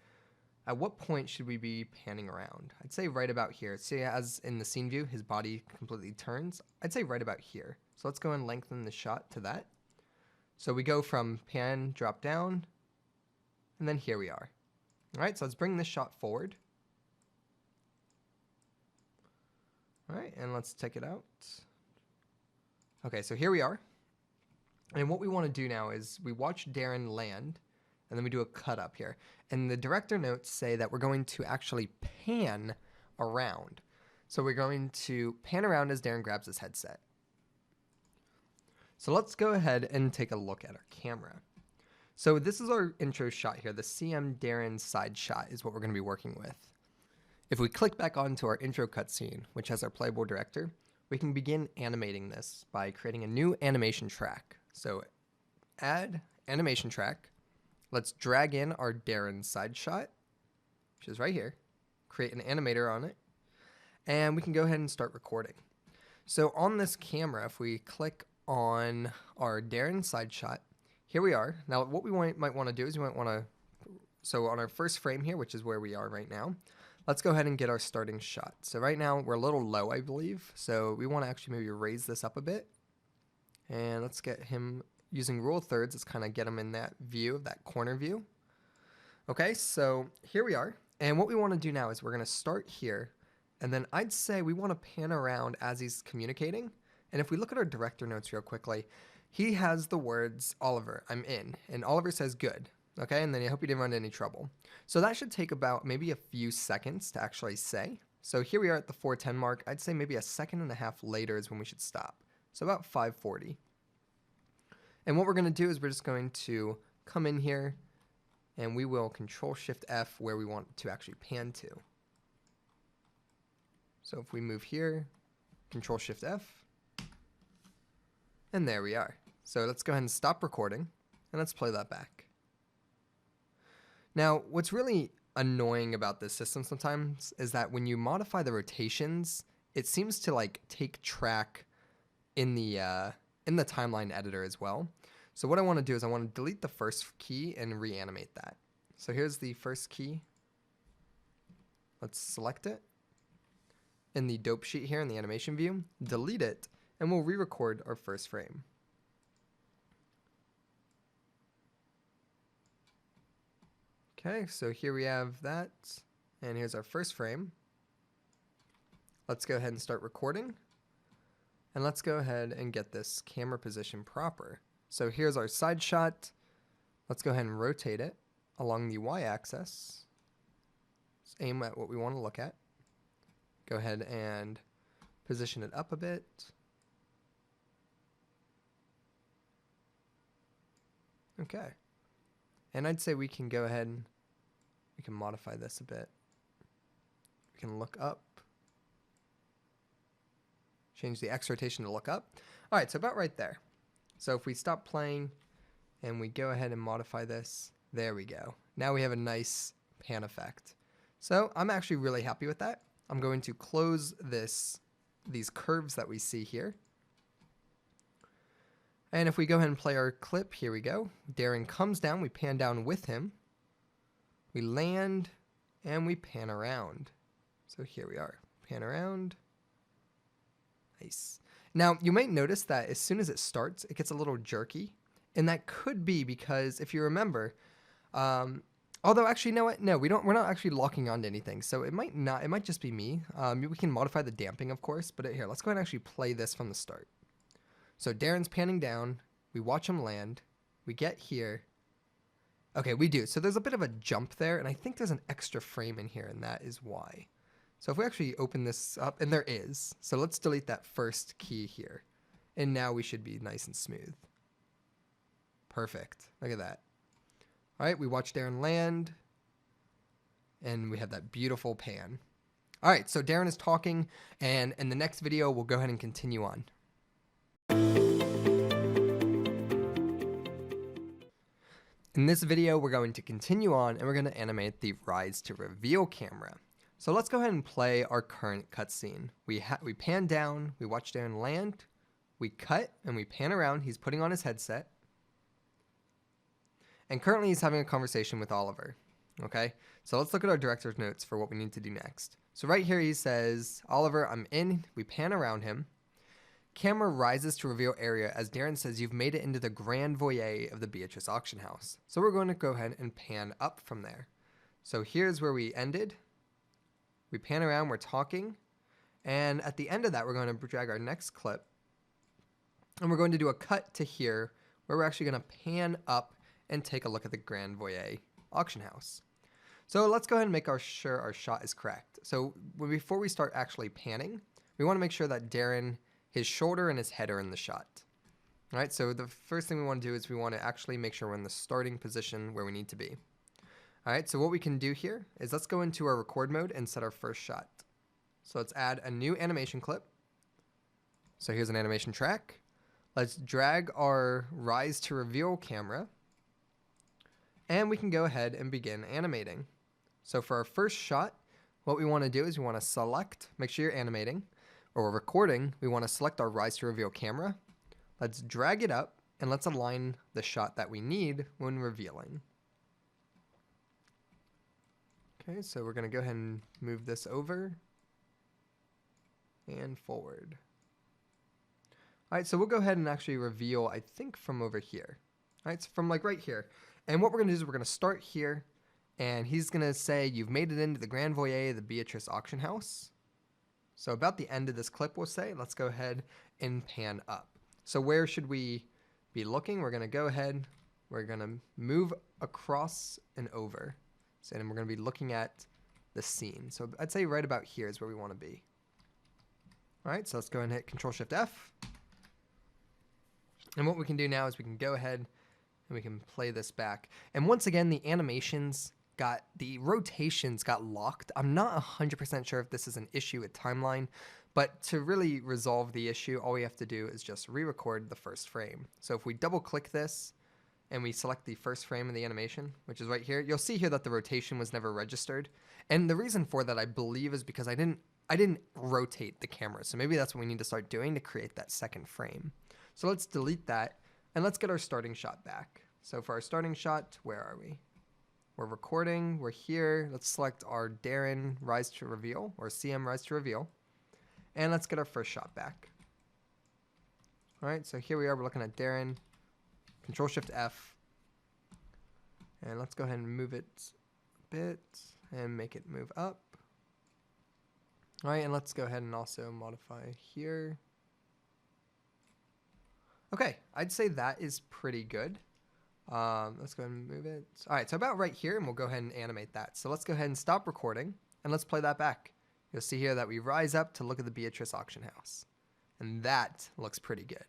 at what point should we be panning around? I'd say right about here. See, as in the scene view, his body completely turns. I'd say right about here. So let's go and lengthen the shot to that. So we go from pan, drop down, and then here we are. All right, so let's bring this shot forward. All right, and let's check it out. Okay, so here we are. And what we want to do now is we watch Darren land, and then we do a cut up here. And the director notes say that we're going to actually pan around. So we're going to pan around as Darren grabs his headset. So let's go ahead and take a look at our camera. So this is our intro shot here. The CM Darren side shot is what we're going to be working with. If we click back onto our intro cutscene, which has our playable director, we can begin animating this by creating a new animation track. So add animation track. Let's drag in our Darren side shot, which is right here. Create an animator on it. And we can go ahead and start recording. So on this camera, if we click on our Darren side shot, here we are. Now what we might want to do is we might want to, so on our first frame here, which is where we are right now, let's go ahead and get our starting shot. So right now we're a little low, I believe. So we want to actually maybe raise this up a bit. And let's get him using rule of thirds. Let's kind of get him in that view, that corner view. Okay, so here we are. And what we want to do now is we're going to start here. And then I'd say we want to pan around as he's communicating. And if we look at our director notes real quickly, he has the words, Oliver, I'm in. And Oliver says good. Okay, and then I hope you didn't run into any trouble. So that should take about maybe a few seconds to actually say. So here we are at the 4:10 mark. I'd say maybe a second and a half later is when we should stop. So about 5:40. And what we're going to do is we're just going to come in here and we will Control-Shift-F where we want to actually pan to. So if we move here, Control-Shift-F, and there we are. So let's go ahead and stop recording and let's play that back. Now, what's really annoying about this system sometimes is that when you modify the rotations, it seems to like take track in the timeline editor as well. So what I want to do is I want to delete the first key and reanimate that. So here's the first key. Let's select it in the dope sheet here in the animation view, delete it, and we'll re-record our first frame. Okay, so here we have that, and here's our first frame. Let's go ahead and start recording, and let's go ahead and get this camera position proper. So here's our side shot. Let's go ahead and rotate it along the y-axis. Let's aim at what we want to look at. Go ahead and position it up a bit. Okay. And I'd say we can go ahead and we can modify this a bit. We can look up. Change the X rotation to look up. All right, so about right there. So if we stop playing and we go ahead and modify this, there we go. Now we have a nice pan effect. So I'm actually really happy with that. I'm going to close these curves that we see here. And if we go ahead and play our clip, here we go. Darren comes down, we pan down with him. We land, and we pan around. So here we are, pan around. Nice. Now, you might notice that as soon as it starts, it gets a little jerky. And that could be because, if you remember, although actually, you know what? No, we're not actually locking onto anything. So it might just be me. We can modify the damping, of course. But here, let's go ahead and actually play this from the start. So Darren's panning down, we watch him land, we get here. Okay, we do. So there's a bit of a jump there, and I think there's an extra frame in here, and that is why. So if we actually open this up, and there is, so let's delete that first key here. And now we should be nice and smooth. Perfect. Look at that. All right, we watch Darren land, and we have that beautiful pan. All right, so Darren is talking, and in the next video, we'll go ahead and continue on. In this video, we're going to continue on and we're going to animate the rise to reveal camera. So let's go ahead and play our current cutscene. We pan down, we watch Darren land, we cut, and we pan around. He's putting on his headset. And currently he's having a conversation with Oliver. Okay, so let's look at our director's notes for what we need to do next. So right here he says, Oliver, I'm in. We pan around him. Camera rises to reveal area as Darren says you've made it into the grand foyer of the Beatrice auction house. So we're going to go ahead and pan up from there. So here's where we ended. We pan around, we're talking, And at the end of that, we're going to drag our next clip, and we're going to do a cut to here where we're actually going to pan up and take a look at the Grand Voyer auction house. So let's go ahead and make sure our shot is correct. So before we start actually panning, we want to make sure that Darren, his shoulder and his head are in the shot. All right, so the first thing we want to do is we want to actually make sure we're in the starting position where we need to be. All right, so what we can do here is let's go into our record mode and set our first shot. So let's add a new animation clip. So here's an animation track. Let's drag our rise to reveal camera, and we can go ahead and begin animating. So for our first shot, what we want to do is we want to select, make sure you're animating, or we're recording, we want to select our rise to reveal camera. Let's drag it up, and let's align the shot that we need when revealing. Okay, so we're going to go ahead and move this over and forward. All right, so we'll go ahead and actually reveal, I think, from over here. All right, so from like right here. And what we're going to do is we're going to start here, and he's going to say, you've made it into the Grand Voyer, the Beatrice auction house. So about the end of this clip, we'll say, let's go ahead and pan up. So where should we be looking? We're going to go ahead, we're going to move across and over. So then we're going to be looking at the scene. So I'd say right about here is where we want to be. All right, so let's go ahead and hit Control-Shift-F. And what we can do now is we can go ahead and we can play this back. And once again, the rotations got locked. I'm not 100% sure if this is an issue with timeline, but to really resolve the issue, all we have to do is just re-record the first frame. So if we double click this and we select the first frame of the animation, which is right here, you'll see here that the rotation was never registered. And the reason for that, I believe, is because I didn't rotate the camera. So maybe that's what we need to start doing to create that second frame. So let's delete that, and let's get our starting shot back. So for our starting shot, where are we? We're recording, we're here. Let's select our Darren Rise to Reveal, or CM Rise to Reveal. And let's get our first shot back. All right, so here we are, we're looking at Darren. Control-Shift-F. And let's go ahead and move it a bit and make it move up. All right, and let's go ahead and also modify here. Okay, I'd say that is pretty good. Let's go ahead and move it. All right, so about right here, and we'll go ahead and animate that. So let's go ahead and stop recording, and let's play that back. You'll see here that we rise up to look at the Beatrice auction house. And that looks pretty good.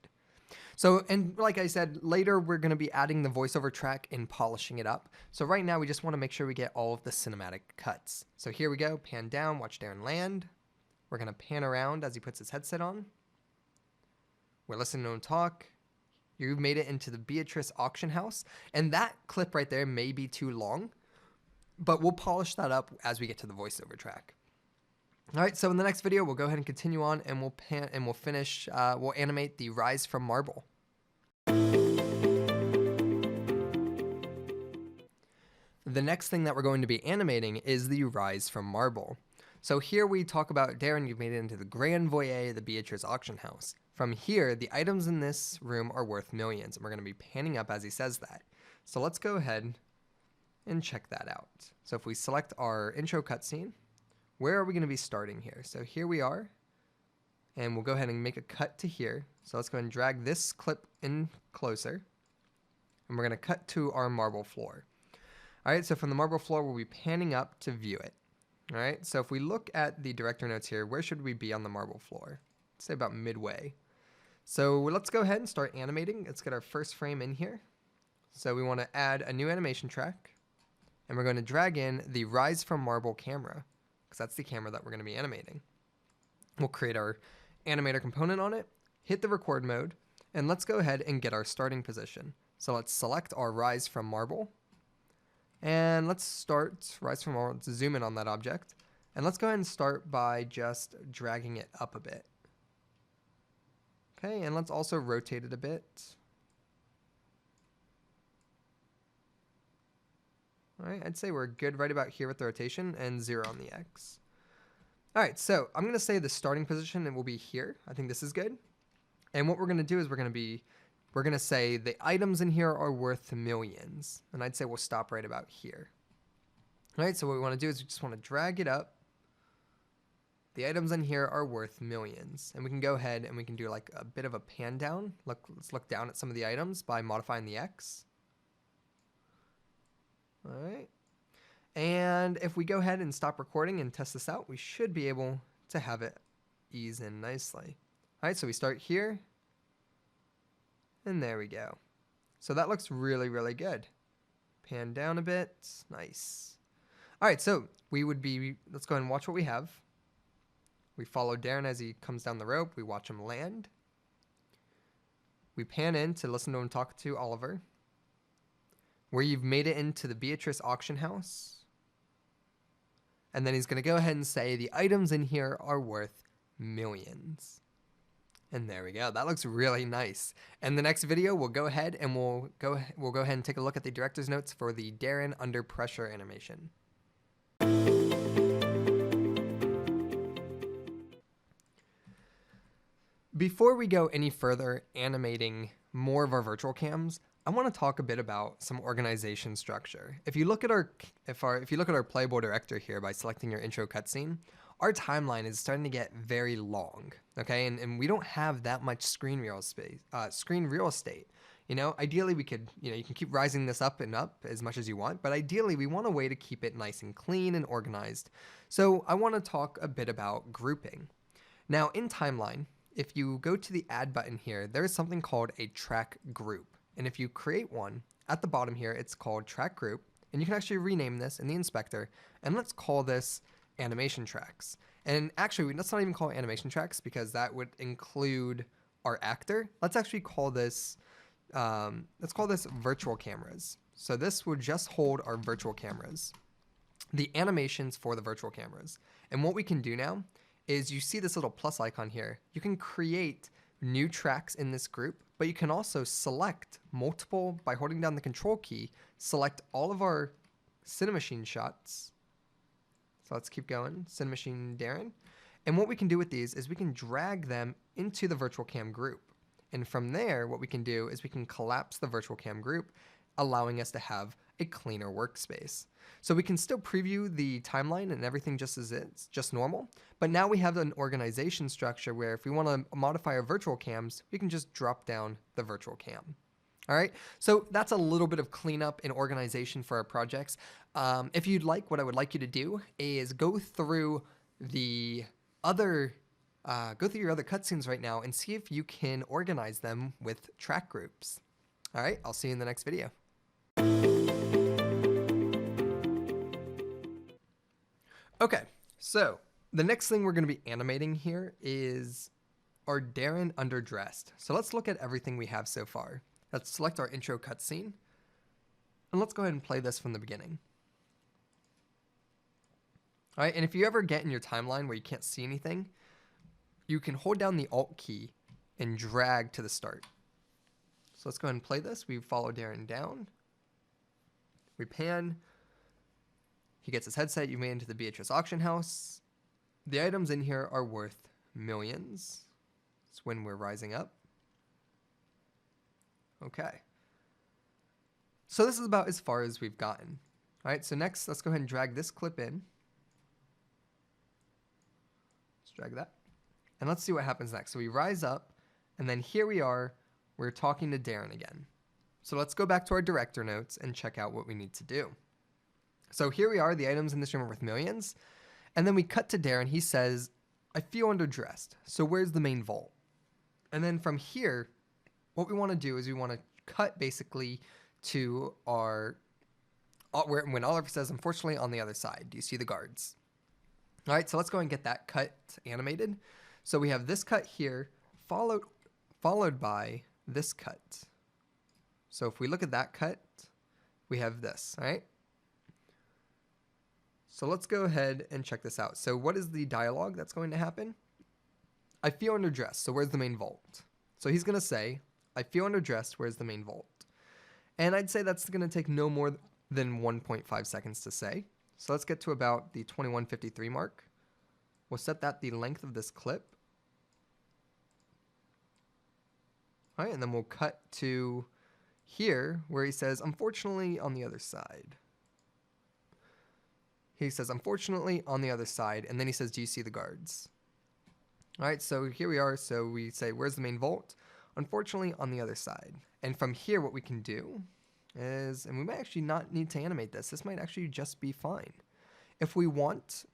So, and like I said, later we're going to be adding the voiceover track and polishing it up. So right now we just want to make sure we get all of the cinematic cuts. So here we go, pan down, watch Darren land. We're going to pan around as he puts his headset on. We're listening to him talk. You've made it into the Beatrice auction house. And that clip right there may be too long, but we'll polish that up as we get to the voiceover track. All right, so in the next video, we'll go ahead and continue on, and we'll pan and we'll finish, we'll animate the rise from marble. The next thing that we're going to be animating is the rise from marble. So here we talk about, Darren, you've made it into the Grand Voyer, the Beatrice auction house. From here, the items in this room are worth millions, and we're going to be panning up as he says that. So let's go ahead and check that out. So if we select our intro cutscene, where are we going to be starting here? So here we are, and we'll go ahead and make a cut to here. So let's go ahead and drag this clip in closer, and we're going to cut to our marble floor. All right, so from the marble floor, we'll be panning up to view it. All right, so if we look at the director notes here, where should we be on the marble floor? Let's say about midway. So let's go ahead and start animating. Let's get our first frame in here. So we want to add a new animation track, and we're going to drag in the Rise from Marble camera, because that's the camera that we're going to be animating. We'll create our animator component on it, hit the record mode, and let's go ahead and get our starting position. So let's select our Rise from Marble, and let's start Rise from Marble. Let's zoom in on that object, and let's go ahead and start by just dragging it up a bit. Okay, and let's also rotate it a bit. All right, I'd say we're good right about here with the rotation, and 0 on the X. All right, so I'm going to say the starting position, and will be here. I think this is good. And what we're going to do is we're going to say the items in here are worth millions. And I'd say we'll stop right about here. All right, so what we want to do is we just want to drag it up. The items in here are worth millions. And we can go ahead and we can do like a bit of a pan down. Let's look down at some of the items by modifying the X. All right. And if we go ahead and stop recording and test this out, we should be able to have it ease in nicely. All right, so we start here. And there we go. So that looks really, really good. Pan down a bit. Nice. All right, so let's go ahead and watch what we have. We follow Darren as he comes down the rope. We watch him land. We pan in to listen to him talk to Oliver. Where you've made it into the Beatrice auction house. And then he's going to go ahead and say the items in here are worth millions. And there we go. That looks really nice. And the next video, we'll go ahead and we'll go ahead and take a look at the director's notes for the Darren under pressure animation. Before we go any further animating more of our virtual cams, I want to talk a bit about some organization structure. If you look at our playable director here by selecting your intro cutscene, our timeline is starting to get very long, okay? And we don't have that much screen real estate. You know, ideally we could, you can keep rising this up and up as much as you want, but ideally we want a way to keep it nice and clean and organized. So I want to talk a bit about grouping. Now in timeline, if you go to the add button here, there is something called a track group. And if you create one at the bottom here, it's called track group. And you can actually rename this in the inspector. And let's call this animation tracks. And actually, let's not even call it animation tracks because that would include our actor. Let's actually call this, virtual cameras. So this would just hold our virtual cameras, the animations for the virtual cameras. And what we can do now is you see this little plus icon here. You can create new tracks in this group, but you can also select multiple by holding down the control key, select all of our Cinemachine shots. So let's keep going, Cinemachine Darren. And what we can do with these is we can drag them into the virtual cam group. And from there, what we can do is we can collapse the virtual cam group, allowing us to have a cleaner workspace. So we can still preview the timeline and everything just as it's just normal, but now we have an organization structure where if we want to modify our virtual cams, we can just drop down the virtual cam. All right, so that's a little bit of cleanup and organization for our projects. If you'd like, what I would like you to do is go through your other cutscenes right now and see if you can organize them with track groups. All right, I'll see you in the next video. Okay, so the next thing we're going to be animating here is our Darren underdressed. So let's look at everything we have so far. Let's select our intro cutscene, and let's go ahead and play this from the beginning. All right, and if you ever get in your timeline where you can't see anything, you can hold down the Alt key and drag to the start. So let's go ahead and play this. We follow Darren down. We pan. He gets his headset. You made into the Beatrice auction house. The items in here are worth millions. It's when we're rising up. Okay. So this is about as far as we've gotten. All right, so next, let's go ahead and drag this clip in. Let's drag that. And let's see what happens next. So we rise up, and then here we are. We're talking to Darren again. So let's go back to our director notes and check out what we need to do. So here we are, the items in this room are worth millions. And then we cut to Darren. He says, I feel underdressed. So where's the main vault? And then from here, what we want to do is we want to cut basically to when Oliver says, unfortunately, on the other side. Do you see the guards? All right, so let's go and get that cut animated. So we have this cut here, followed by this cut. So if we look at that cut, we have this, all right? So let's go ahead and check this out. So what is the dialogue that's going to happen? I feel underdressed, so where's the main vault? So he's going to say, I feel underdressed, where's the main vault? And I'd say that's going to take no more than 1.5 seconds to say. So let's get to about the 21:53 mark. We'll set that the length of this clip. All right, and then we'll cut to here where he says, unfortunately, on the other side. He says, unfortunately, on the other side. And then he says, do you see the guards? All right, so here we are. So we say, where's the main vault? Unfortunately, on the other side. And from here, what we can do is, and we might actually not need to animate this. This might actually just be fine. If we want,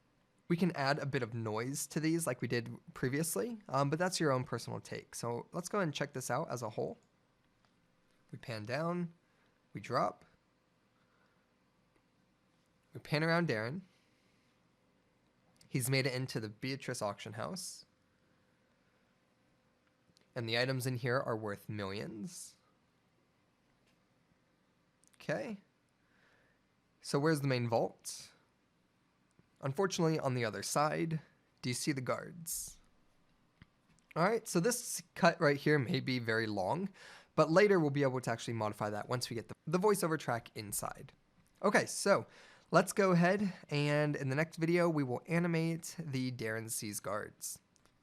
we can add a bit of noise to these like we did previously, but that's your own personal take. So let's go ahead and check this out as a whole. We pan down, we drop, we pan around Darren. He's made it into the Beatrice auction house. And the items in here are worth millions. Okay. So where's the main vault? Unfortunately, on the other side. Do you see the guards? All right, so this cut right here may be very long, but later we'll be able to actually modify that once we get the voiceover track inside. Okay, so let's go ahead, and in the next video, we will animate the Darren sees guards.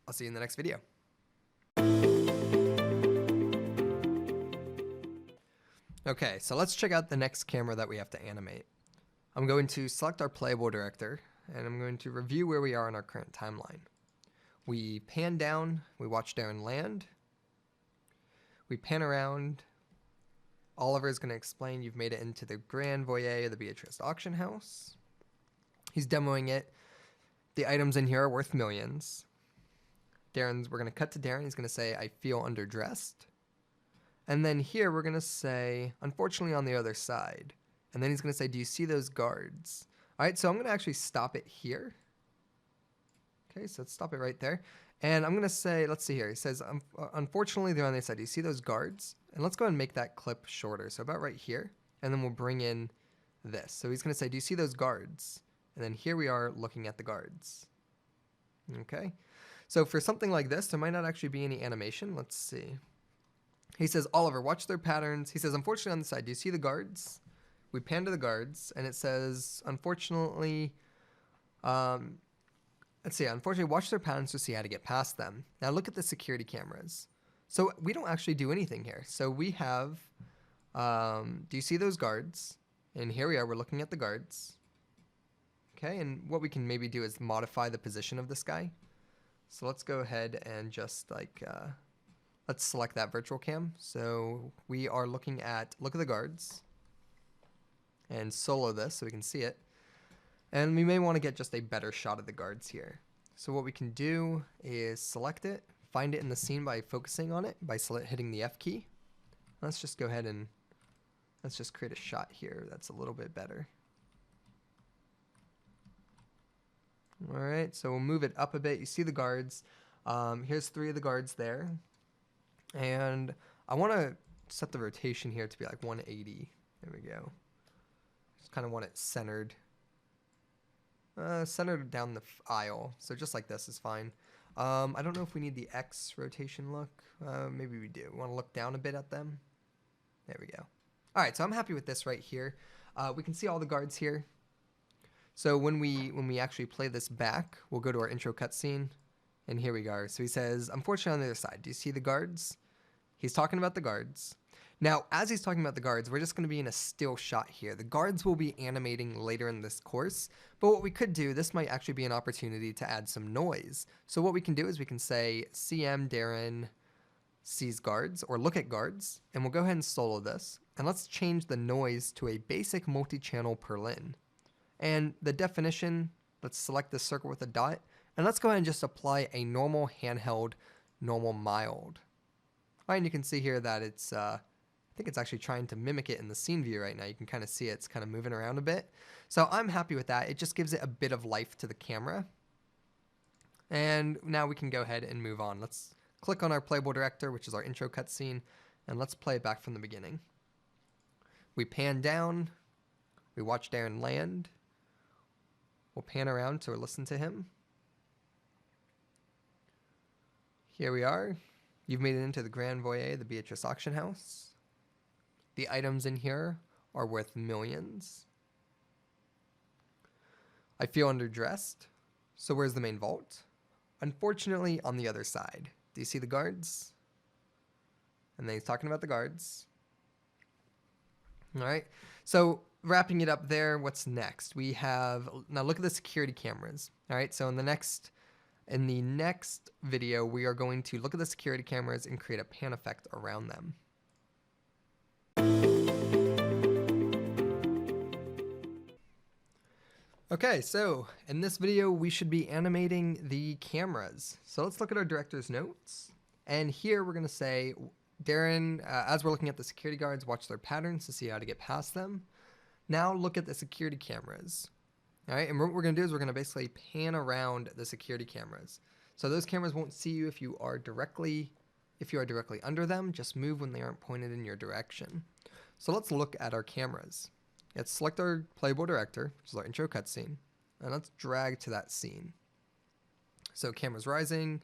I'll see you in the next video. Okay, so let's check out the next camera that we have to animate. I'm going to select our playable director, and I'm going to review where we are in our current timeline. We pan down, we watch Darren land. We pan around. Oliver is going to explain you've made it into the grand foyer of the Beatrice auction house. He's demoing it. The items in here are worth millions. We're going to cut to Darren. He's going to say, I feel underdressed. And then here we're going to say, unfortunately on the other side. And then he's going to say, do you see those guards? All right, so I'm going to actually stop it here. Okay, so let's stop it right there. And I'm going to say, let's see here. He says, unfortunately they're on the other side. Do you see those guards? And let's go ahead and make that clip shorter. So about right here. And then we'll bring in this. So he's going to say, do you see those guards? And then here we are looking at the guards. Okay. So for something like this, there might not actually be any animation. Let's see. He says, Oliver, watch their patterns. He says, unfortunately on the side, do you see the guards? We pan to the guards, and it says, unfortunately, let's see, unfortunately, watch their patterns to see how to get past them. Now look at the security cameras. So we don't actually do anything here. So we have, do you see those guards? And here we are, we're looking at the guards. Okay, and what we can maybe do is modify the position of this guy. So let's go ahead and just like, let's select that virtual cam. So we are looking at, look at the guards. And solo this so we can see it. And we may want to get just a better shot of the guards here. So what we can do is select it, find it in the scene by focusing on it, by hitting the F key. Let's just go ahead and let's just create a shot here that's a little bit better. All right, so we'll move it up a bit. You see the guards. Here's 3 of the guards there. And I want to set the rotation here to be like 180. There we go. Just kind of want it centered. Centered down the aisle. So just like this is fine. I don't know if we need the X rotation look. Maybe we do. We want to look down a bit at them. There we go. All right, so I'm happy with this right here. We can see all the guards here. So when we actually play this back, we'll go to our intro cutscene, and here we go. So he says, unfortunately on the other side, do you see the guards? He's talking about the guards. Now, as he's talking about the guards, we're just going to be in a still shot here. The guards will be animating later in this course, but what we could do, this might actually be an opportunity to add some noise. So what we can do is we can say CM Darren sees guards, or look at guards, and we'll go ahead and solo this. And let's change the noise to a basic multi-channel Perlin. And the definition, let's select this circle with a dot, and let's go ahead and just apply a normal handheld, normal mild. All right, and you can see here that it's, I think it's actually trying to mimic it in the scene view right now. You can kind of see it's kind of moving around a bit. So I'm happy with that. It just gives it a bit of life to the camera. And now we can go ahead and move on. Let's click on our playable director, which is our intro cutscene, and let's play it back from the beginning. We pan down, we watch Darren land. We'll pan around to listen to him. Here we are. You've made it into the grand foyer, the Beatrice auction house. The items in here are worth millions. I feel underdressed. So where's the main vault? Unfortunately, on the other side. Do you see the guards? And then he's talking about the guards. All right. So wrapping it up there, what's next? We have, now look at the security cameras. All right, so in the next video, we are going to look at the security cameras and create a pan effect around them. Okay, so in this video, we should be animating the cameras. So let's look at our director's notes. And here we're going to say, Darren, as we're looking at the security guards, watch their patterns to see how to get past them. Now look at the security cameras. All right, and what we're going to do is we're going to basically pan around the security cameras. So those cameras won't see you if you are directly under them. Just move when they aren't pointed in your direction. So let's look at our cameras. Let's select our playable director, which is our intro cutscene, and let's drag to that scene. So cameras rising.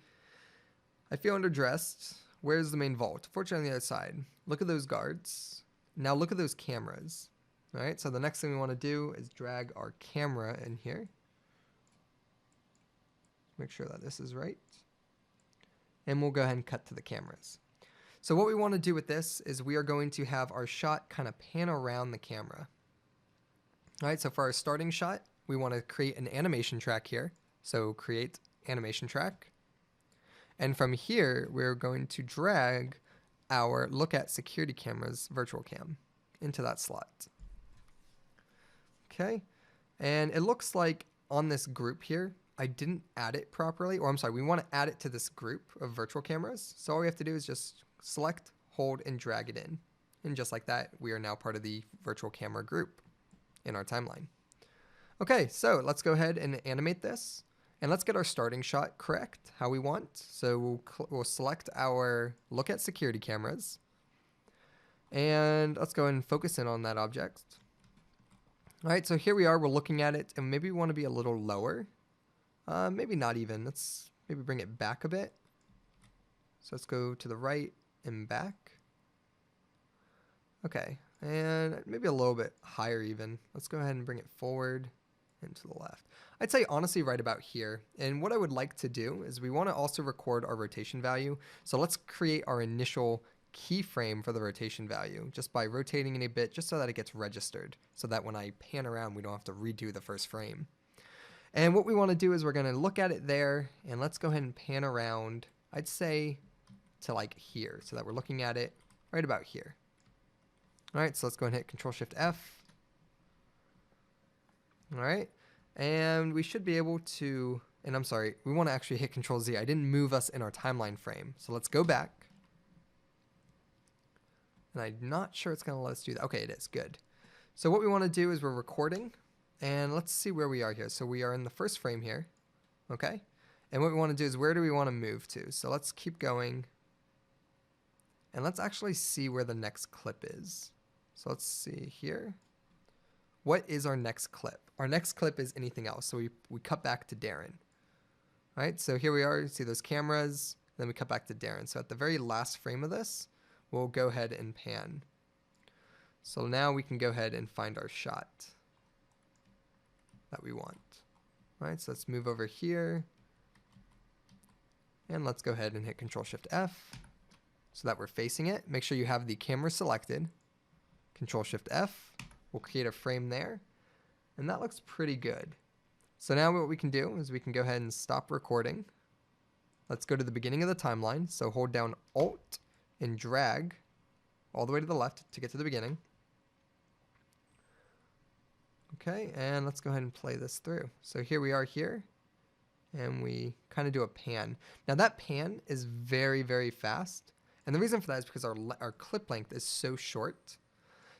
I feel underdressed. Where's the main vault? Fortunately on the other side. Look at those guards. Now look at those cameras. All right, so the next thing we want to do is drag our camera in here. Make sure that this is right. And we'll go ahead and cut to the cameras. So what we want to do with this is we are going to have our shot kind of pan around the camera. All right, so for our starting shot, we want to create an animation track here. So create animation track. And from here, we're going to drag our look at security cameras virtual cam into that slot. Okay, and it looks like on this group here, I didn't add it properly, or I'm sorry, we want to add it to this group of virtual cameras. So all we have to do is just select, hold, and drag it in. And just like that, we are now part of the virtual camera group in our timeline. Okay, so let's go ahead and animate this. And let's get our starting shot correct, how we want. So we'll select our look at security cameras. And let's go ahead and focus in on that object. All right, so here we are, we're looking at it, and maybe we want to be a little lower. Maybe not even, let's maybe bring it back a bit. So let's go to the right and back. Okay, and maybe a little bit higher even. Let's go ahead and bring it forward and to the left. I'd say honestly right about here. And what I would like to do is we want to also record our rotation value. So let's create our initial keyframe for the rotation value just by rotating it a bit just so that it gets registered so that when I pan around we don't have to redo the first frame. And what we want to do is we're going to look at it there and let's go ahead and pan around, I'd say to like here so that we're looking at it right about here. All right, so let's go ahead and hit Control-Shift-F. All right, and we should be able to, and I'm sorry, we want to actually hit Control-Z. I didn't move us in our timeline frame. So let's go back. And I'm not sure it's going to let us do that. Okay, it is. Good. So what we want to do is we're recording. And let's see where we are here. So we are in the first frame here. Okay. And what we want to do is where do we want to move to? So let's keep going. And let's actually see where the next clip is. So let's see here. What is our next clip? Our next clip is anything else. So we cut back to Darren. All right. So here we are. You see those cameras. Then we cut back to Darren. So at the very last frame of this, we'll go ahead and pan. So now we can go ahead and find our shot that we want. All right, so let's move over here. And let's go ahead and hit Control-Shift-F so that we're facing it. Make sure you have the camera selected. Control-Shift-F. We'll create a frame there. And that looks pretty good. So now what we can do is we can go ahead and stop recording. Let's go to the beginning of the timeline. So hold down Alt and drag all the way to the left to get to the beginning. Okay, and let's go ahead and play this through. So here we are here, and we kind of do a pan. Now that pan is very, very fast, and the reason for that is because our clip length is so short.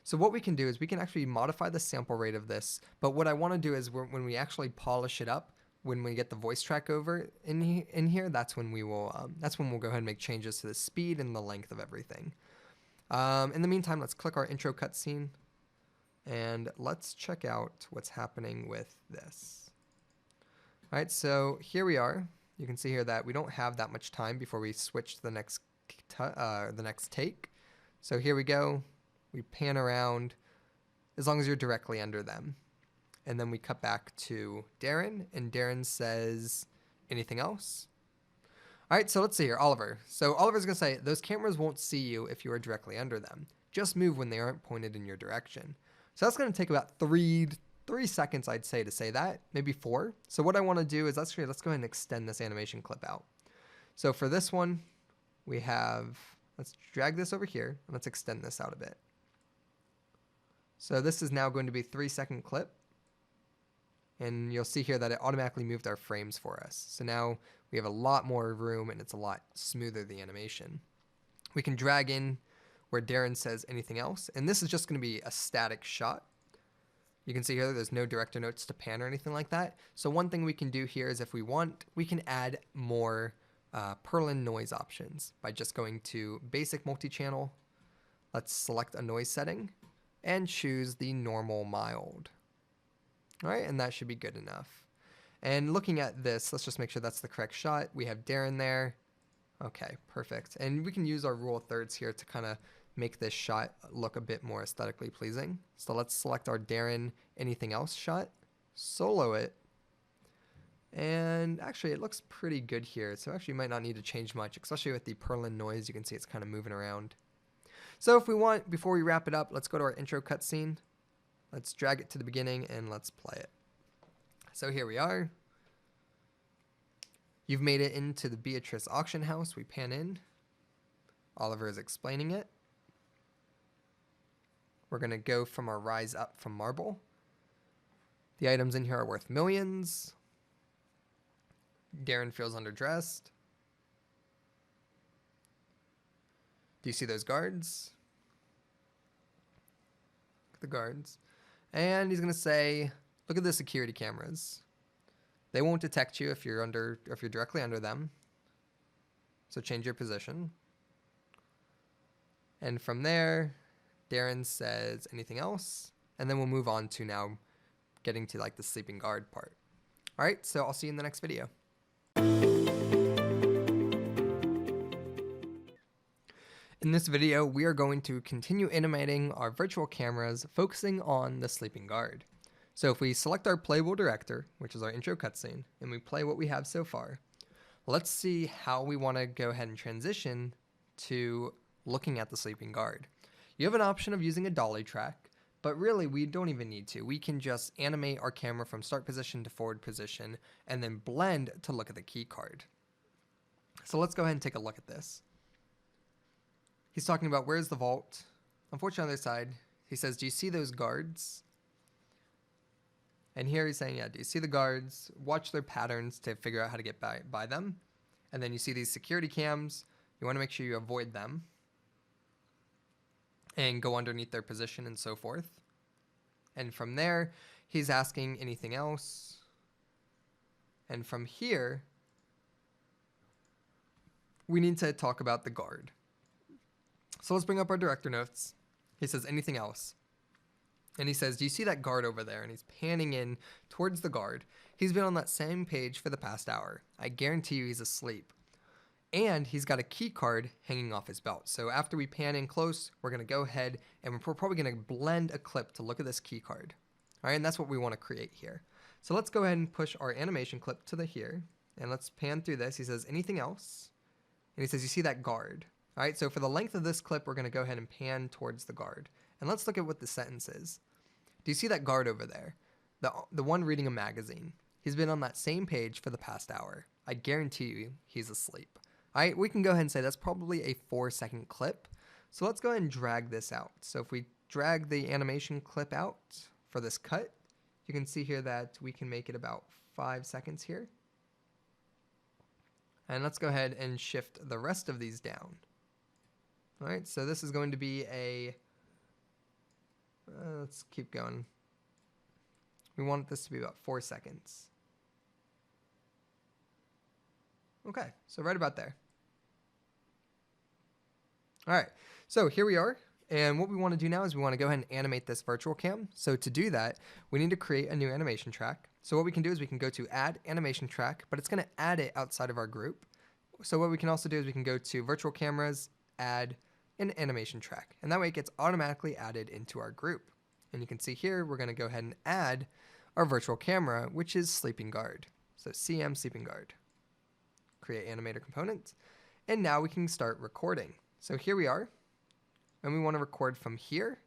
So what we can do is we can actually modify the sample rate of this, but what I want to do is when we actually polish it up, when we get the voice track over in here, that's when we'll go ahead and make changes to the speed and the length of everything. In the meantime, let's click our intro cutscene. And let's check out what's happening with this. All right, so here we are. You can see here that we don't have that much time before we switch to the next take. So here we go. We pan around as long as you're directly under them. And then we cut back to Darren, and Darren says, anything else? All right, so let's see here, Oliver. So Oliver's gonna say, those cameras won't see you if you are directly under them. Just move when they aren't pointed in your direction. So that's going to take about three seconds, I'd say, to say that, maybe 4. So what I want to do is let's go ahead and extend this animation clip out. So for this one, we have, let's drag this over here and let's extend this out a bit. So this is now going to be 3-second clip. And you'll see here that it automatically moved our frames for us. So now we have a lot more room and it's a lot smoother, the animation. We can drag in where Darren says anything else. And this is just going to be a static shot. You can see here there's no director notes to pan or anything like that. So one thing we can do here is if we want, we can add more Perlin noise options by just going to basic multi-channel. Let's select a noise setting and choose the normal mild. All right, and that should be good enough. And looking at this, let's just make sure that's the correct shot. We have Darren there. Okay, perfect. And we can use our rule of thirds here to kind of make this shot look a bit more aesthetically pleasing. So let's select our Darren anything else shot, solo it, and actually it looks pretty good here. So actually you might not need to change much, especially with the Perlin noise. You can see it's kind of moving around. So if we want, before we wrap it up, let's go to our intro cutscene. Let's drag it to the beginning and let's play it. So here we are. You've made it into the Beatrice auction house. We pan in. Oliver is explaining it. We're going to go from our rise up from marble. The items in here are worth millions. Darren feels underdressed. Do you see those guards? Look at the guards. And he's going to say, look at the security cameras. They won't detect you if you're directly under them. So change your position. And from there, Darren says anything else. And then we'll move on to now getting to like the sleeping guard part. All right, so I'll see you in the next video. In this video, we are going to continue animating our virtual cameras, focusing on the sleeping guard. So if we select our playable director, which is our intro cutscene, and we play what we have so far, let's see how we want to go ahead and transition to looking at the sleeping guard. You have an option of using a dolly track, but really we don't even need to. We can just animate our camera from start position to forward position and then blend to look at the key card. So let's go ahead and take a look at this. He's talking about where's the vault. Unfortunately, on the other side, he says, do you see those guards? And here he's saying, yeah, do you see the guards? Watch their patterns to figure out how to get by them. And then you see these security cams. You want to make sure you avoid them and go underneath their position and so forth. And from there, he's asking anything else. And from here, we need to talk about the guard. So let's bring up our director notes. He says, anything else? And he says, do you see that guard over there? And he's panning in towards the guard. He's been on that same page for the past hour. I guarantee you he's asleep. And he's got a key card hanging off his belt. So after we pan in close, we're going to go ahead and we're probably going to blend a clip to look at this key card. All right, and that's what we want to create here. So let's go ahead and push our animation clip to the here. And let's pan through this. He says, anything else? And he says, you see that guard? All right, so for the length of this clip, we're going to go ahead and pan towards the guard. And let's look at what the sentence is. Do you see that guard over there? The one reading a magazine. He's been on that same page for the past hour. I guarantee you he's asleep. All right, we can go ahead and say that's probably a 4-second clip. So let's go ahead and drag this out. So if we drag the animation clip out for this cut, you can see here that we can make it about 5 seconds here. And let's go ahead and shift the rest of these down. All right, so this is going to be a, let's keep going. We want this to be about 4 seconds. Okay, so right about there. All right, so here we are. And what we want to do now is we want to go ahead and animate this virtual cam. So to do that, we need to create a new animation track. So what we can do is we can go to add animation track, but it's going to add it outside of our group. So what we can also do is we can go to virtual cameras, add an animation track. And that way it gets automatically added into our group. And you can see here, we're going to go ahead and add our virtual camera, which is sleeping guard. So CM sleeping guard. Create animator component. And now we can start recording. So here we are. And we want to record from here.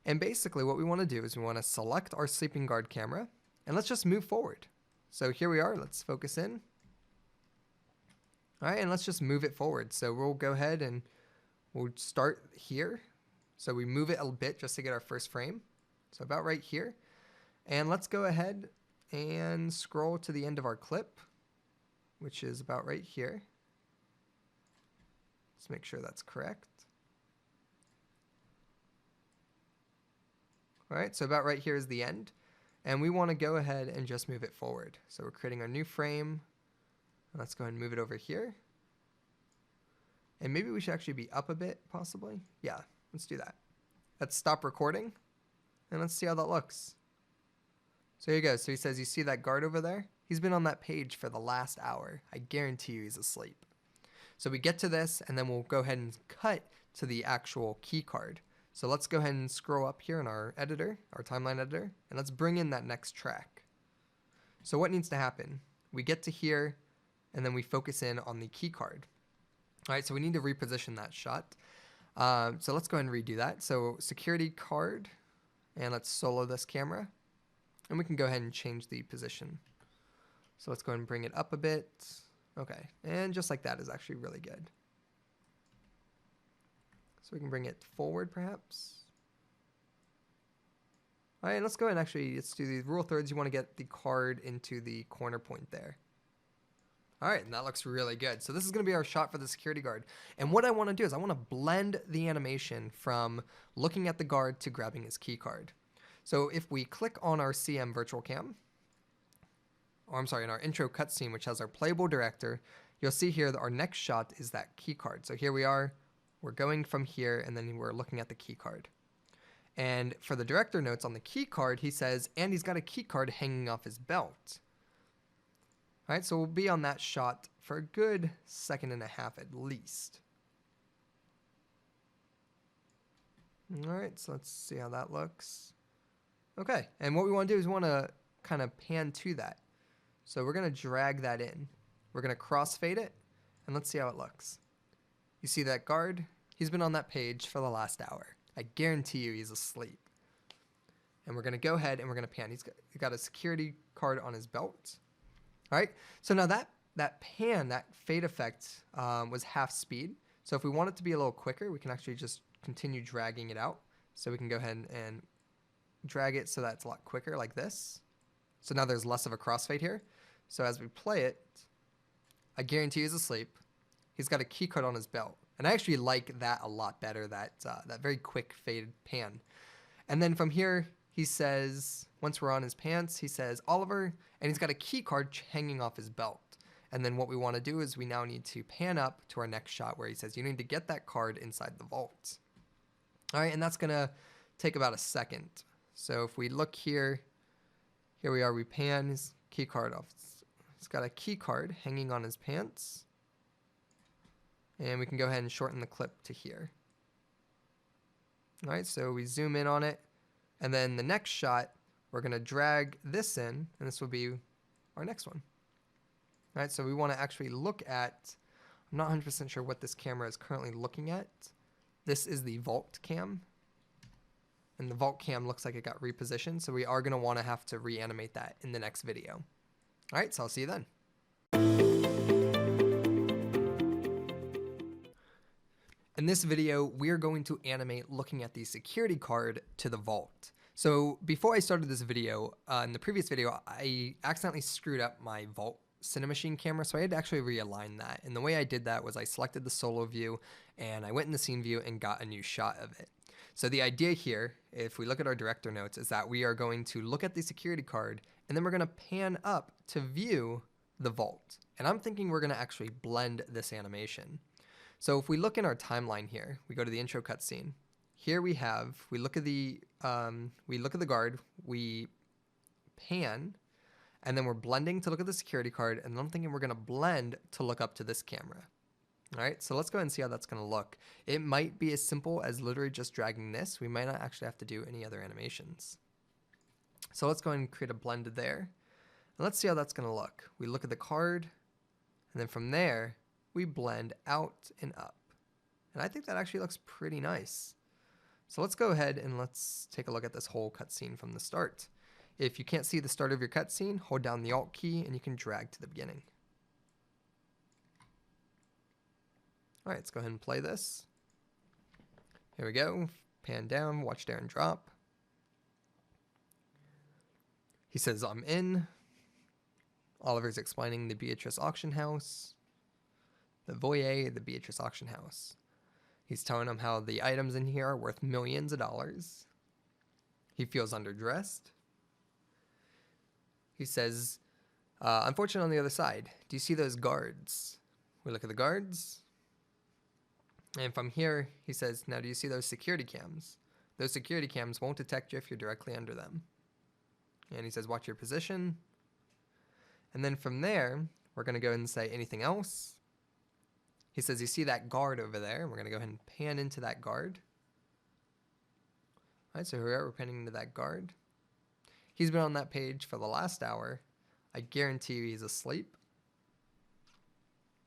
And basically what we want to do is we want to select our sleeping guard camera and let's just move forward. So here we are, let's focus in. All right, and let's just move it forward. So we'll go ahead and we'll start here. So we move it a bit just to get our first frame. So about right here. And let's go ahead and scroll to the end of our clip, which is about right here. Let's make sure that's correct. All right, so about right here is the end. And we want to go ahead and just move it forward. So we're creating our new frame. Let's go ahead and move it over here. And maybe we should actually be up a bit, possibly. Yeah, let's do that. Let's stop recording. And let's see how that looks. So here you go. So he says, you see that guard over there? He's been on that page for the last hour. I guarantee you he's asleep. So we get to this, and then we'll go ahead and cut to the actual key card. So let's go ahead and scroll up here in our editor, our timeline editor, and let's bring in that next track. So what needs to happen? We get to here, and then we focus in on the key card. All right, so we need to reposition that shot. So let's go ahead and redo that. So security card, and let's solo this camera. And we can go ahead and change the position. So let's go ahead and bring it up a bit. Okay, and just like that is actually really good. So we can bring it forward perhaps. All right, let's go ahead and actually, let's do the rule of thirds. You want to get the card into the corner point there. All right, and that looks really good. So this is going to be our shot for the security guard. And what I want to do is I want to blend the animation from looking at the guard to grabbing his key card. So if we click on our CM virtual cam, or I'm sorry, in our intro cutscene, which has our playable director, you'll see here that our next shot is that key card. So here we are, we're going from here, and then we're looking at the key card. And for the director notes on the key card, he says, and he's got a key card hanging off his belt. All right, so we'll be on that shot for a good 1.5 seconds at least. All right, so let's see how that looks. Okay, and what we want to do is we want to kind of pan to that. So we're going to drag that in. We're going to crossfade it, and let's see how it looks. You see that guard? He's been on that page for the last hour. I guarantee you he's asleep. And we're going to go ahead and we're going to pan. He's got a security card on his belt. All right, so now that pan, that fade effect was half speed. So if we want it to be a little quicker, we can actually just continue dragging it out. So we can go ahead and drag it so that it's a lot quicker like this. So now there's less of a crossfade here. So as we play it, I guarantee he's asleep. He's got a key card on his belt. And I actually like that a lot better, that very quick faded pan. And then from here, he says, once we're on his pants, he says, Oliver, and he's got a key card hanging off his belt. And then what we want to do is we now need to pan up to our next shot where he says, you need to get that card inside the vault. All right, and that's going to take about a second. So if we look here, here we are, we pan his key card off. He's got a key card hanging on his pants. And we can go ahead and shorten the clip to here. All right, so we zoom in on it. And then the next shot, we're going to drag this in, and this will be our next one. All right, so we want to actually look at, I'm not 100% sure what this camera is currently looking at. This is the vault cam. And the vault cam looks like it got repositioned, so we are going to want to have to reanimate that in the next video. All right, so I'll see you then. In this video, we're going to animate looking at the security card to the vault. So before I started this video, in the previous video, I accidentally screwed up my vault Cinemachine camera, so I had to actually realign that. And the way I did that was I selected the solo view, and I went in the scene view and got a new shot of it. So the idea here, if we look at our director notes, is that we are going to look at the security card, and then we're going to pan up to view the vault. And I'm thinking we're going to actually blend this animation. So if we look in our timeline here, we go to the intro cutscene. Here we look at the guard, we pan, and then we're blending to look at the security card, and then I'm thinking we're going to blend to look up to this camera. All right, so let's go ahead and see how that's going to look. It might be as simple as literally just dragging this. We might not actually have to do any other animations. So let's go ahead and create a blend there. And let's see how that's going to look. We look at the card, and then from there, we blend out and up. And I think that actually looks pretty nice. So let's go ahead and let's take a look at this whole cutscene from the start. If you can't see the start of your cutscene, hold down the Alt key and you can drag to the beginning. All right, let's go ahead and play this. Here we go. Pan down, watch Darren drop. He says, I'm in. Oliver's explaining the Beatrice auction house. The Voyer, the Beatrice auction house. He's telling him how the items in here are worth millions of dollars. He feels underdressed. He says, unfortunately on the other side, do you see those guards? We look at the guards. And from here, he says, now do you see those security cams? Those security cams won't detect you if you're directly under them. And he says, watch your position. And then from there, we're going to go ahead and say anything else. He says, you see that guard over there? We're going to go ahead and pan into that guard. All right, so here we are, we're panning into that guard. He's been on that page for the last hour. I guarantee you he's asleep.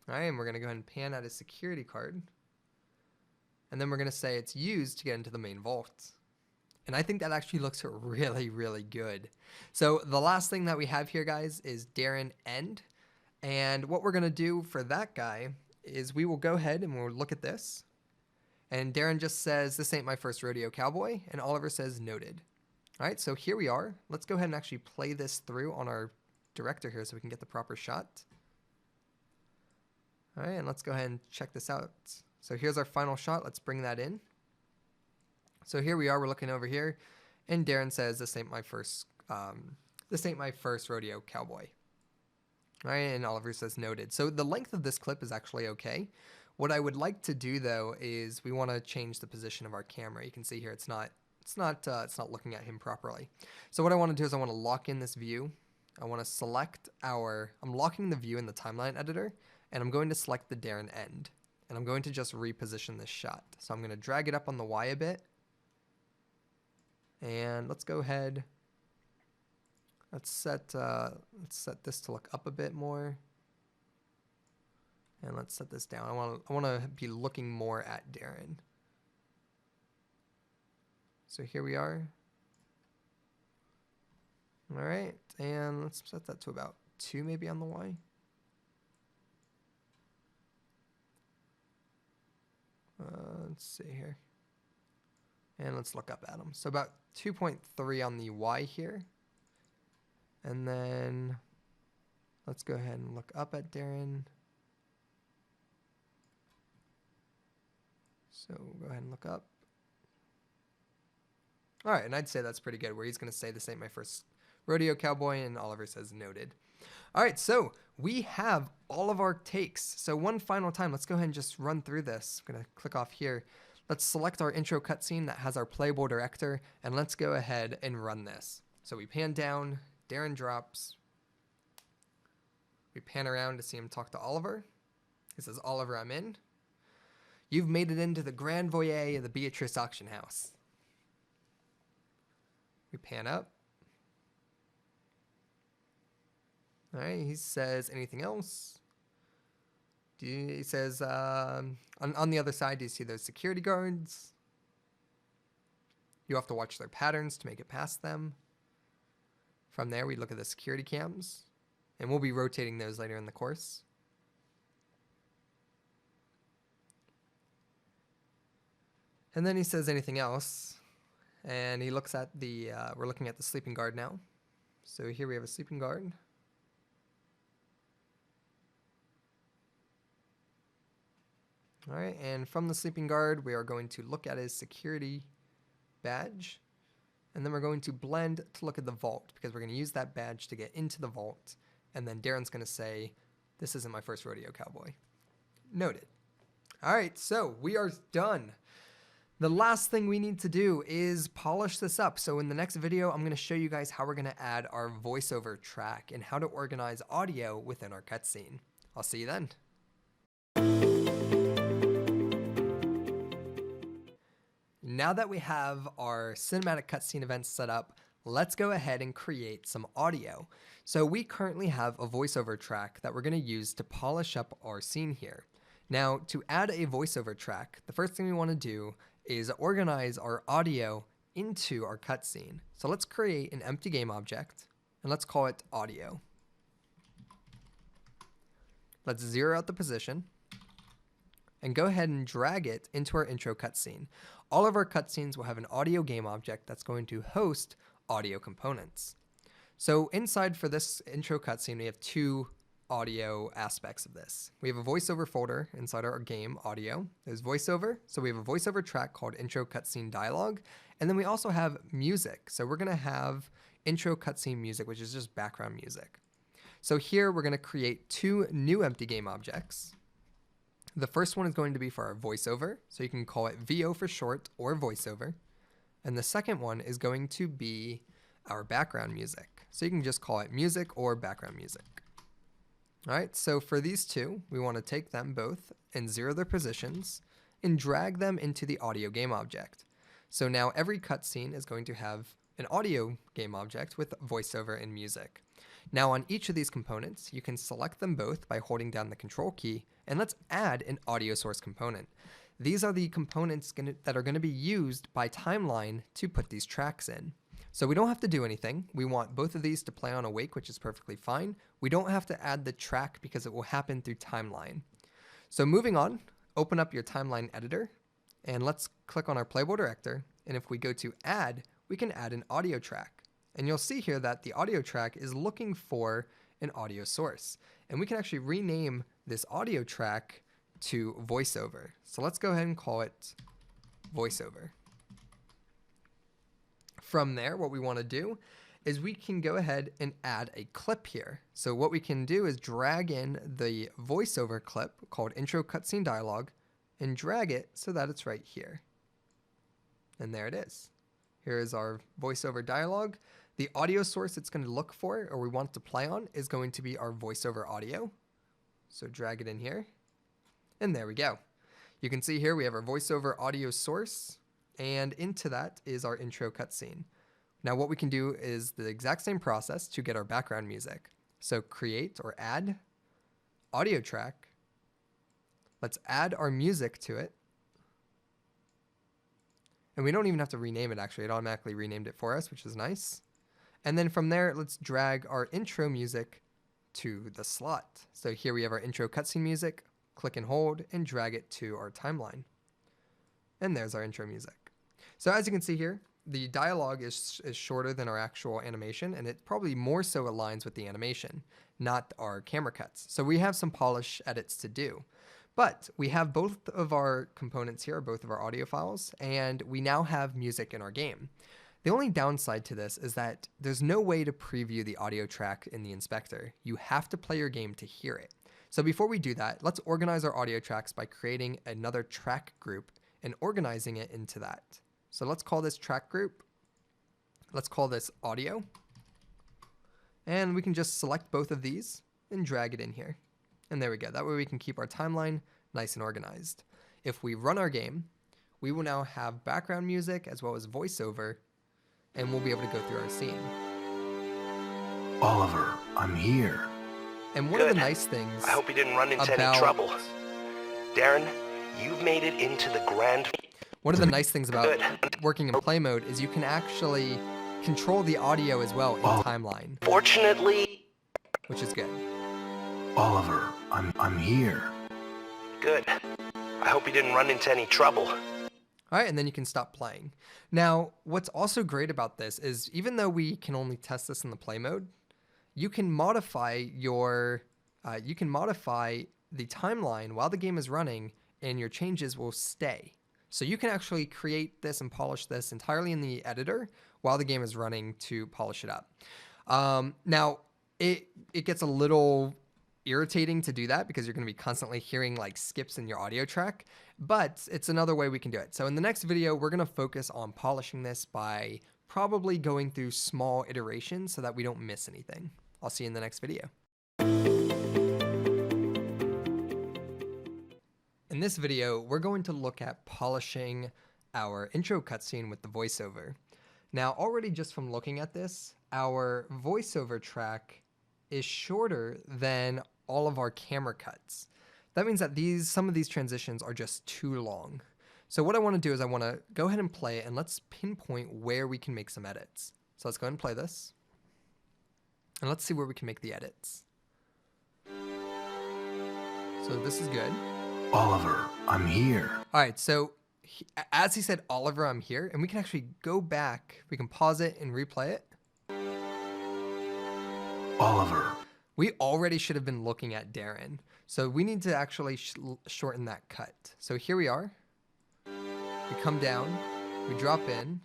All right, and we're going to go ahead and pan out his security card. And then we're going to say it's used to get into the main vault. And I think that actually looks really, really good. So the last thing that we have here, guys, is Darren end. And what we're going to do for that guy is we will go ahead and we'll look at this. And Darren just says, this ain't my first rodeo, cowboy. And Oliver says, noted. All right, so here we are. Let's go ahead and actually play this through on our director here so we can get the proper shot. All right, and let's go ahead and check this out. So here's our final shot. Let's bring that in. So here we are. We're looking over here, and Darren says, "This ain't my first rodeo, cowboy." All right, and Oliver says, "Noted." So the length of this clip is actually okay. What I would like to do though is we want to change the position of our camera. You can see here it's not looking at him properly. So what I want to do is I want to lock in this view. I want to select I'm locking the view in the timeline editor, and I'm going to select the Darren end. And I'm going to just reposition this shot. So I'm going to drag it up on the Y a bit. And let's go ahead. Let's set this to look up a bit more. And let's set this down. I want to be looking more at Darren. So here we are. All right, and let's set that to about 2 maybe on the Y. Let's see here. And let's look up at him. So about 2.3 on the Y here. And then let's go ahead and look up at Darren. So go ahead and look up. All right, and I'd say that's pretty good, where he's going to say, "This ain't my first rodeo, cowboy," and Oliver says, "Noted." All right, so we have all of our takes. So one final time, let's go ahead and just run through this. I'm going to click off here. Let's select our intro cutscene that has our playable director, and let's go ahead and run this. So we pan down, Darren drops. We pan around to see him talk to Oliver. He says, "Oliver, I'm in. You've made it into the Grand Voyer of the Beatrice auction house." We pan up. All right, he says, "Anything else?" He says, on the other side, do you see those security guards? You have to watch their patterns to make it past them. From there, we look at the security cams, and we'll be rotating those later in the course. And then he says, "Anything else?" And he looks at we're looking at the sleeping guard now. So here we have a sleeping guard. All right, and from the sleeping guard, we are going to look at his security badge. And then we're going to blend to look at the vault, because we're going to use that badge to get into the vault. And then Darren's going to say, "This isn't my first rodeo, cowboy." Noted. All right, so we are done. The last thing we need to do is polish this up. So in the next video, I'm going to show you guys how we're going to add our voiceover track and how to organize audio within our cutscene. I'll see you then. Now that we have our cinematic cutscene events set up, let's go ahead and create some audio. So we currently have a voiceover track that we're going to use to polish up our scene here. Now, to add a voiceover track, the first thing we want to do is organize our audio into our cutscene. So let's create an empty game object and let's call it audio. Let's zero out the position and go ahead and drag it into our intro cutscene. All of our cutscenes will have an audio game object that's going to host audio components. So inside for this intro cutscene, we have two audio aspects of this. We have a voiceover folder inside our game audio. There's voiceover. So we have a voiceover track called intro cutscene dialogue. And then we also have music. So we're going to have intro cutscene music, which is just background music. So here we're going to create two new empty game objects. The first one is going to be for our voiceover. So you can call it VO for short or voiceover. And the second one is going to be our background music. So you can just call it music or background music. All right, so for these two, we want to take them both and zero their positions and drag them into the audio game object. So now every cutscene is going to have an audio game object with voiceover and music. Now on each of these components, you can select them both by holding down the control key, and let's add an audio source component. These are the components that are going to be used by Timeline to put these tracks in. So we don't have to do anything. We want both of these to play on Awake, which is perfectly fine. We don't have to add the track because it will happen through Timeline. So moving on, open up your Timeline editor and let's click on our playable director. And if we go to add, we can add an audio track. And you'll see here that the audio track is looking for an audio source. And we can actually rename this audio track to voiceover. So let's go ahead and call it voiceover. From there, what we want to do is we can go ahead and add a clip here. So what we can do is drag in the voiceover clip called intro cutscene dialogue and drag it so that it's right here. And there it is. Here is our voiceover dialogue. The audio source it's going to look for or we want it to play on is going to be our voiceover audio. So drag it in here. And there we go. You can see here we have our voiceover audio source. And into that is our intro cutscene. Now what we can do is the exact same process to get our background music. So create or add audio track. Let's add our music to it. And we don't even have to rename it actually. It automatically renamed it for us, which is nice. And then from there, let's drag our intro music to the slot. So here we have our intro cutscene music. Click and hold and drag it to our timeline. And there's our intro music. So as you can see here, the dialogue is shorter than our actual animation, and it probably more so aligns with the animation, not our camera cuts. So we have some polish edits to do. But we have both of our components here, both of our audio files, and we now have music in our game. The only downside to this is that there's no way to preview the audio track in the inspector. You have to play your game to hear it. So before we do that, let's organize our audio tracks by creating another track group and organizing it into that. So let's call this track group. Let's call this audio. And we can just select both of these and drag it in here. And there we go. That way we can keep our timeline nice and organized. If we run our game, we will now have background music as well as voiceover, and we'll be able to go through our scene. Oliver, I'm here. And one Good. of the nice things I hope you didn't run into any trouble. Darren, you've made it into the grand... One of the nice things about Good. working in play mode is you can actually control the audio as well in timeline, Fortunately... which is good. Oliver, I'm here. Good. I hope you didn't run into any trouble. All right, and then you can stop playing. Now, what's also great about this is even though we can only test this in the play mode, you can modify the timeline while the game is running, and your changes will stay. So you can actually create this and polish this entirely in the editor while the game is running to polish it up. Now, it gets a little irritating to do that because you're going to be constantly hearing like skips in your audio track, but it's another way we can do it. So in the next video, we're going to focus on polishing this by probably going through small iterations so that we don't miss anything. I'll see you in the next video. In this video, we're going to look at polishing our intro cutscene with the voiceover. Now, already just from looking at this, our voiceover track is shorter than all of our camera cuts. That means that some of these transitions are just too long. So what I want to do is I want to go ahead and play it, and let's pinpoint where we can make some edits. So let's go ahead and play this. And let's see where we can make the edits. So this is good. Oliver, I'm here. All right, so as he said, Oliver, I'm here, and we can actually go back. We can pause it and replay it. Oliver. We already should have been looking at Darren. So we need to actually shorten that cut. So here we are. We come down, we drop in.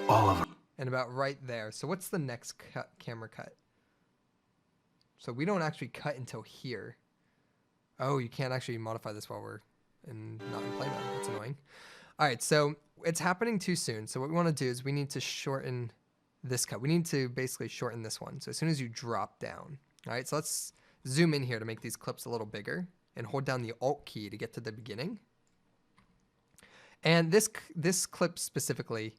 Oliver. And about right there. So what's the next camera cut? So we don't actually cut until here. Oh, you can't actually modify this while we're not in play mode. That's annoying. All right, so it's happening too soon. So what we want to do is we need to shorten this cut. We need to basically shorten this one. So as soon as you drop down. All right, so let's zoom in here to make these clips a little bigger and hold down the Alt key to get to the beginning. And this clip specifically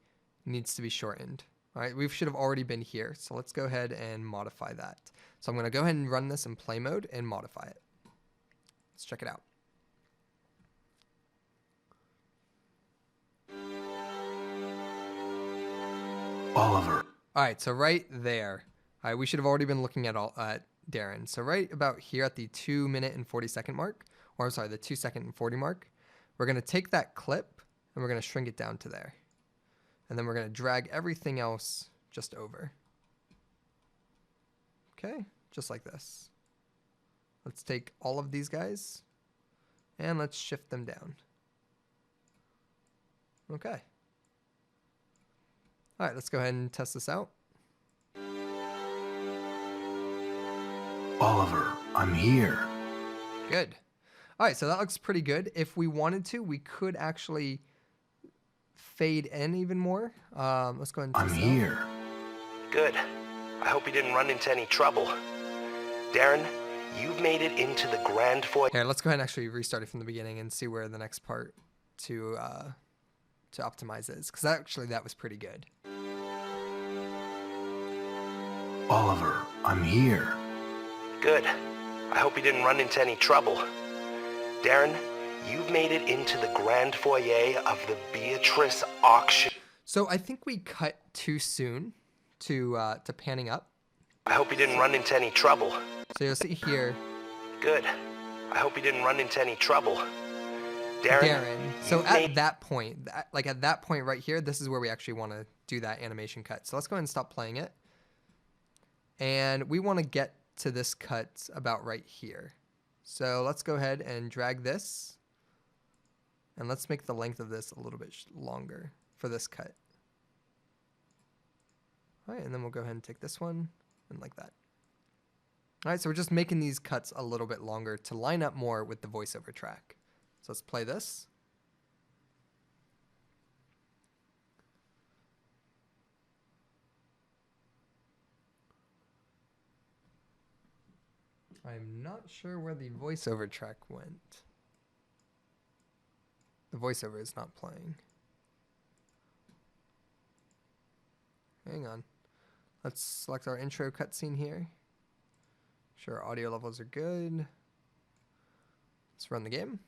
needs to be shortened. All right, we should have already been here. So let's go ahead and modify that. So I'm going to go ahead and run this in play mode and modify it. Let's check it out. Oliver. All right, so right there. All right, we should have already been looking at Darren. So right about here at the 2 minute and 40 second mark, or I'm sorry, the 2 second and 40 mark, we're going to take that clip and we're going to shrink it down to there. And then we're going to drag everything else just over. Okay, just like this. Let's take all of these guys and let's shift them down. Okay. All right, let's go ahead and test this out. Oliver, I'm here. Good. All right, so that looks pretty good. If we wanted to, we could actually fade in even more. Let's go ahead and test I'm it out. here. Good. I hope you didn't run into any trouble. Darren, you've made it into the grand foyer. Here, let's go ahead and actually restart it from the beginning and see where the next part to optimize is, because actually that was pretty good. Oliver, I'm here. Good. I hope you didn't run into any trouble. Darren, you've made it into the grand foyer of the Beatrice auction. So I think we cut too soon to panning up. I hope you didn't run into any trouble. So you'll see here, Good. I hope you didn't run into any trouble. Darren. So at that point, like at that point right here, this is where we actually want to do that animation cut. So let's go ahead and stop playing it. And we want to get to this cut about right here. So let's go ahead and drag this. And let's make the length of this a little bit longer for this cut. All right, and then we'll go ahead and take this one and like that. All right, so we're just making these cuts a little bit longer to line up more with the voiceover track. So let's play this. I'm not sure where the voiceover track went. The voiceover is not playing. Hang on. Let's select our intro cutscene here. Sure, our audio levels are good. Let's run the game.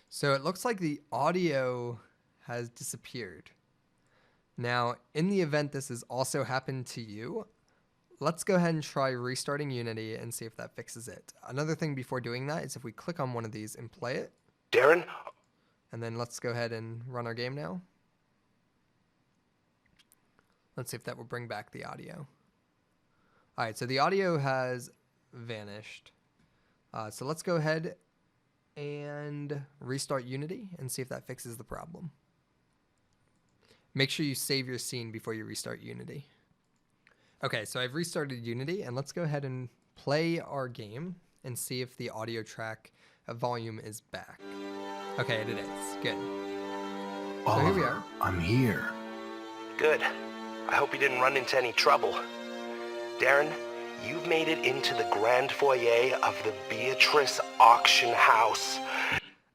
So it looks like the audio has disappeared. Now, in the event this has also happened to you, let's go ahead and try restarting Unity and see if that fixes it. Another thing before doing that is if we click on one of these and play it. Darren? And then let's go ahead and run our game now. Let's see if that will bring back the audio. All right, so the audio has vanished. So let's go ahead and restart Unity and see if that fixes the problem. Make sure you save your scene before you restart Unity. Okay, so I've restarted Unity, and let's go ahead and play our game and see if the audio track volume is back. Okay, it is. Good. Oliver, so here we are. I'm here. Good. I hope you didn't run into any trouble. Darren, you've made it into the grand foyer of the Beatrice auction house.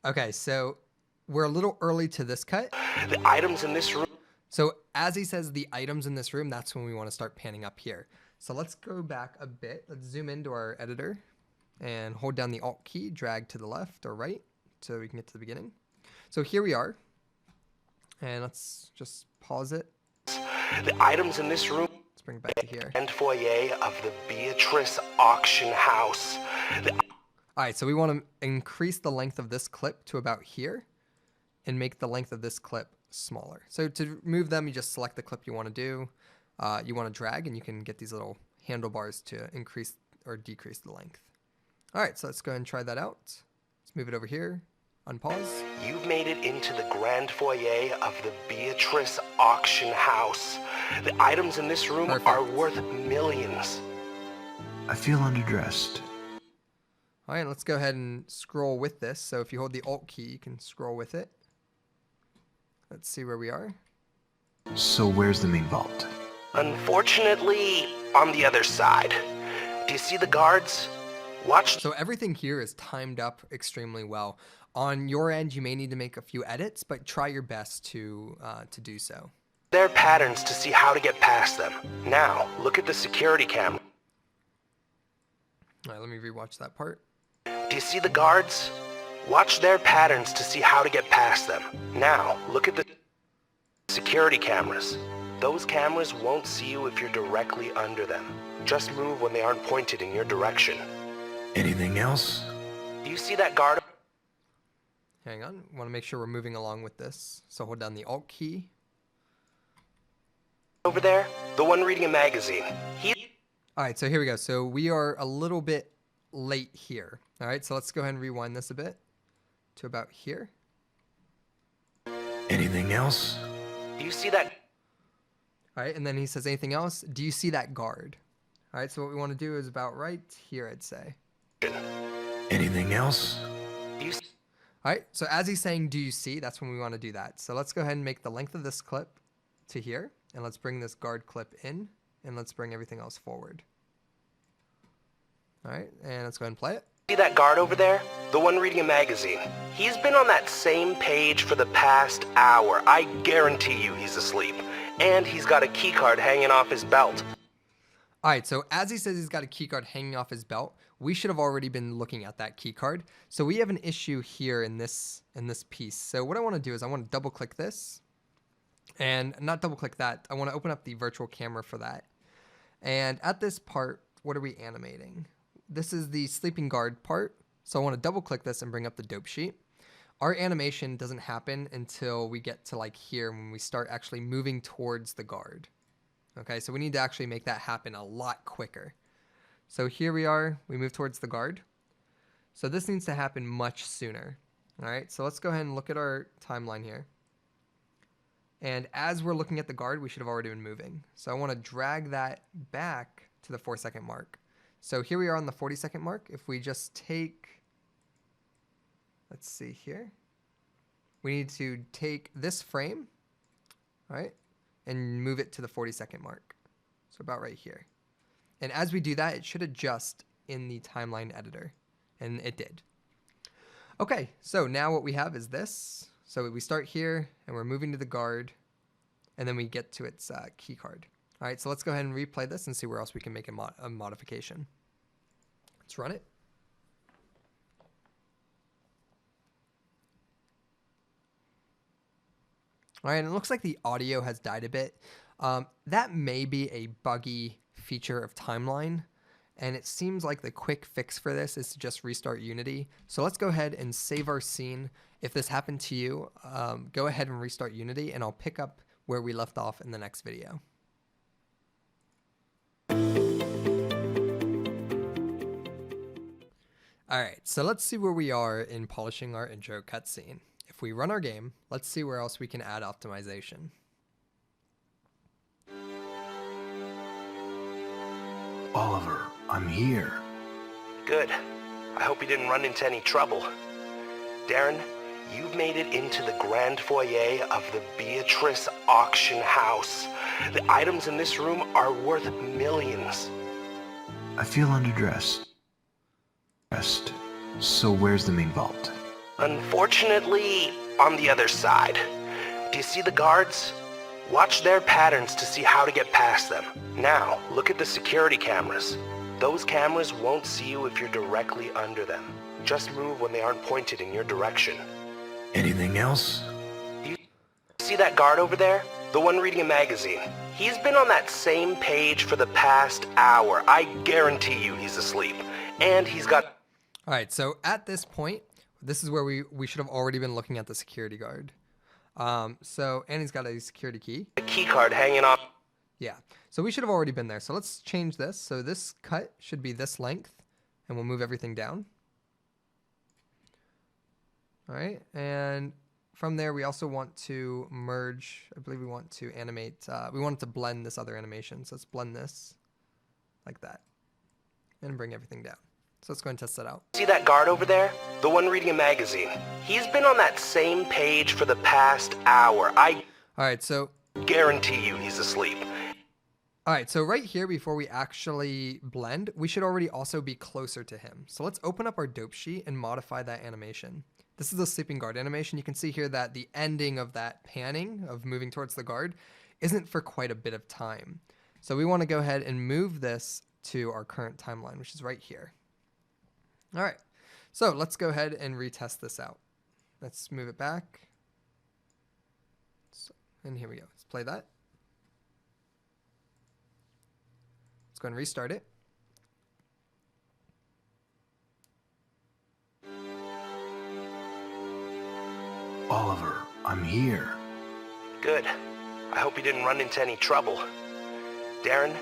Okay, so we're a little early to this cut. The items in this room. So as he says the items in this room, that's when we want to start panning up here. So let's go back a bit. Let's zoom into our editor and hold down the Alt key, drag to the left or right so we can get to the beginning. So here we are. And let's just pause it. The items in this room. Let's bring it back to here. And foyer of the Beatrice auction house. All right, so we want to increase the length of this clip to about here and make the length of this clip smaller. So to move them, you just select the clip you want to do. You want to drag, and you can get these little handlebars to increase or decrease the length. All right, so let's go ahead and try that out. Let's move it over here, unpause. You've made it into the grand foyer of the Beatrice auction house. The items in this room are worth millions. I feel underdressed. All right, let's go ahead and scroll with this. So if you hold the Alt key, you can scroll with it. Let's see where we are. So where's the main vault? Unfortunately, on the other side. Do you see the guards? Watch. So everything here is timed up extremely well. On your end, you may need to make a few edits, but try your best to do so. Their patterns to see how to get past them. Now, look at the security camera. All right, let me rewatch that part. Do you see the guards? Watch their patterns to see how to get past them. Now, look at the security cameras. Those cameras won't see you if you're directly under them. Just move when they aren't pointed in your direction. Anything else? Do you see that guard? Hang on, want to make sure we're moving along with this. So hold down the Alt key. Over there? The one reading a magazine. All right, so here we go. So we are a little bit late here. All right, so let's go ahead and rewind this a bit to about here. Anything else? Do you see that? All right, and then he says, anything else? Do you see that guard? All right, so what we want to do is about right here, I'd say. Anything else? Do you see? All right, so as he's saying, do you see? That's when we want to do that. So let's go ahead and make the length of this clip to here, and let's bring this guard clip in, and let's bring everything else forward. All right, and let's go ahead and play it. See that guard over there? The one reading a magazine. He's been on that same page for the past hour. I guarantee you he's asleep. And he's got a key card hanging off his belt. All right, so as he says he's got a key card hanging off his belt, we should have already been looking at that key card. So we have an issue here in this piece. So what I want to do is I want to double click this, and not double click that. I want to open up the virtual camera for that. And at this part, what are we animating? This is the sleeping guard part. So I want to double click this and bring up the dope sheet. Our animation doesn't happen until we get to like here when we start actually moving towards the guard. Okay, so we need to actually make that happen a lot quicker. So here we are, we move towards the guard. So this needs to happen much sooner. All right, so let's go ahead and look at our timeline here. And as we're looking at the guard, we should have already been moving. So I want to drag that back to the 4-second mark. So here we are on the 40-second mark. If we just take, let's see here. We need to take this frame, all right, and move it to the 40-second mark. So about right here. And as we do that, it should adjust in the timeline editor. And it did. Okay, so now what we have is this. So we start here, and we're moving to the guard, and then we get to its key card. All right, so let's go ahead and replay this and see where else we can make a modification. Let's run it. All right, and it looks like the audio has died a bit. That may be a buggy feature of Timeline, and it seems like the quick fix for this is to just restart Unity. So let's go ahead and save our scene. If this happened to you, go ahead and restart Unity, and I'll pick up where we left off in the next video. All right, so let's see where we are in polishing our intro cutscene. If we run our game, let's see where else we can add optimization. Oliver, I'm here. Good. I hope you didn't run into any trouble. Darren, you've made it into the grand foyer of the Beatrice auction house. The items in this room are worth millions. I feel underdressed. So where's the main vault? Unfortunately, on the other side. Do you see the guards? Watch their patterns to see how to get past them. Now, look at the security cameras. Those cameras won't see you if you're directly under them. Just move when they aren't pointed in your direction. Anything else? Do you see that guard over there? The one reading a magazine. He's been on that same page for the past hour. I guarantee you he's asleep. And he's got... All right, so at this point, this is where we should have already been looking at the security guard. And he's got a security key. a key card hanging off. Yeah, so we should have already been there. So let's change this. So this cut should be this length, and we'll move everything down. All right, and from there, we also want to merge. I believe we want to animate. We want it to blend this other animation. So let's blend this like that and bring everything down. So let's go and test that out. See that guard over there? The one reading a magazine. He's been on that same page for the past hour. I All right, so guarantee you he's asleep. all right, so right here, before we actually blend, we should already also be closer to him. So let's open up our dope sheet and modify that animation. This is the sleeping guard animation. You can see here that the ending of that panning of moving towards the guard isn't for quite a bit of time. So we want to go ahead and move this to our current timeline, which is right here. All right, so let's go ahead and retest this out. Let's move it back. So, and here we go. Let's play that. Let's go and restart it. Oliver, I'm here. Good. I hope you didn't run into any trouble. Darren,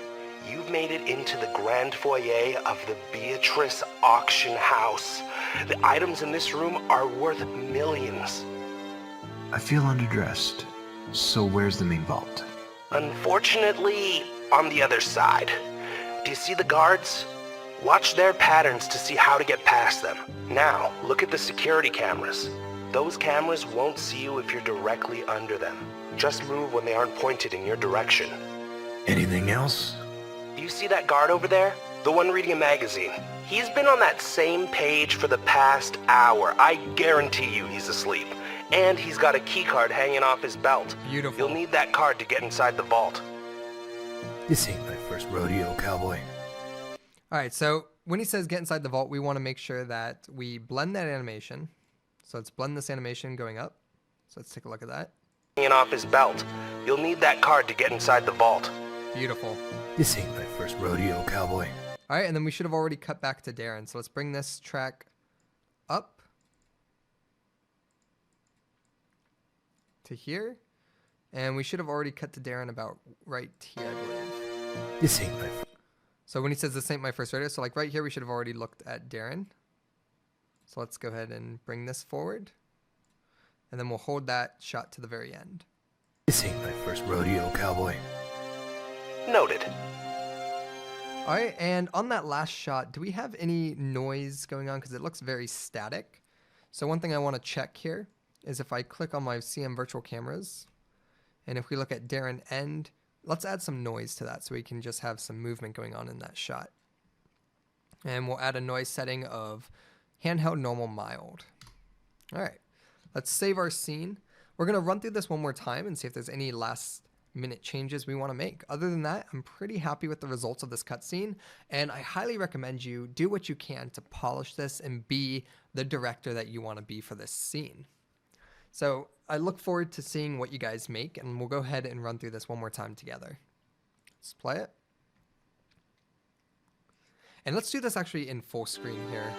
you've made it into the grand foyer of the Beatrice auction house. The items in this room are worth millions. I feel underdressed. So where's the main vault? Unfortunately, on the other side. Do you see the guards? Watch their patterns to see how to get past them. Now, look at the security cameras. Those cameras won't see you if you're directly under them. Just move when they aren't pointed in your direction. Anything else? Do you see that guard over there? The one reading a magazine. He's been on that same page for the past hour. I guarantee you he's asleep. And he's got a key card hanging off his belt. Beautiful. You'll need that card to get inside the vault. This ain't my first rodeo, cowboy. All right, so when he says get inside the vault, we want to make sure that we blend that animation. So let's blend this animation going up. So let's take a look at that. Hanging off his belt. You'll need that card to get inside the vault. Beautiful. This ain't my first rodeo, cowboy. All right, and then we should have already cut back to Darren. So let's bring this track up to here. And we should have already cut to Darren about right here, I believe. This ain't my first. So when he says this ain't my first rodeo, so like right here, we should have already looked at Darren. So let's go ahead and bring this forward. And then we'll hold that shot to the very end. This ain't my first rodeo, cowboy. Noted. All right, and on that last shot, do we have any noise going on? Because it looks very static. So one thing I want to check here is if I click on my CM virtual cameras, and if we look at Darren end, let's add some noise to that so we can just have some movement going on in that shot. And we'll add a noise setting of handheld, normal, mild. All right, let's save our scene. We're going to run through this one more time and see if there's any last minute changes we want to make. Other than that, I'm pretty happy with the results of this cutscene, and I highly recommend you do what you can to polish this and be the director that you want to be for this scene. So I look forward to seeing what you guys make, and we'll go ahead and run through this one more time together. Let's play it. And let's do this actually in full screen here,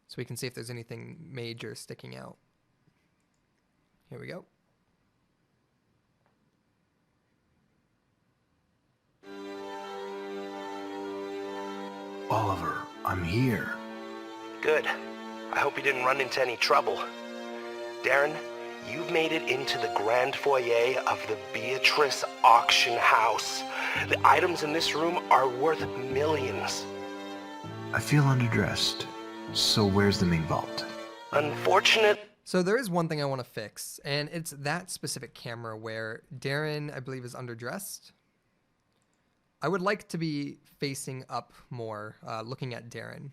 so we can see if there's anything major sticking out. Here we go. Oliver, I'm here. Good. I hope you didn't run into any trouble. Darren, you've made it into the grand foyer of the Beatrice auction house. The items in this room are worth millions. I feel underdressed. So where's the main vault? Unfortunate. So there is one thing I want to fix, and it's that specific camera where Darren, I believe, is underdressed. I would like to be facing up more, looking at Darren.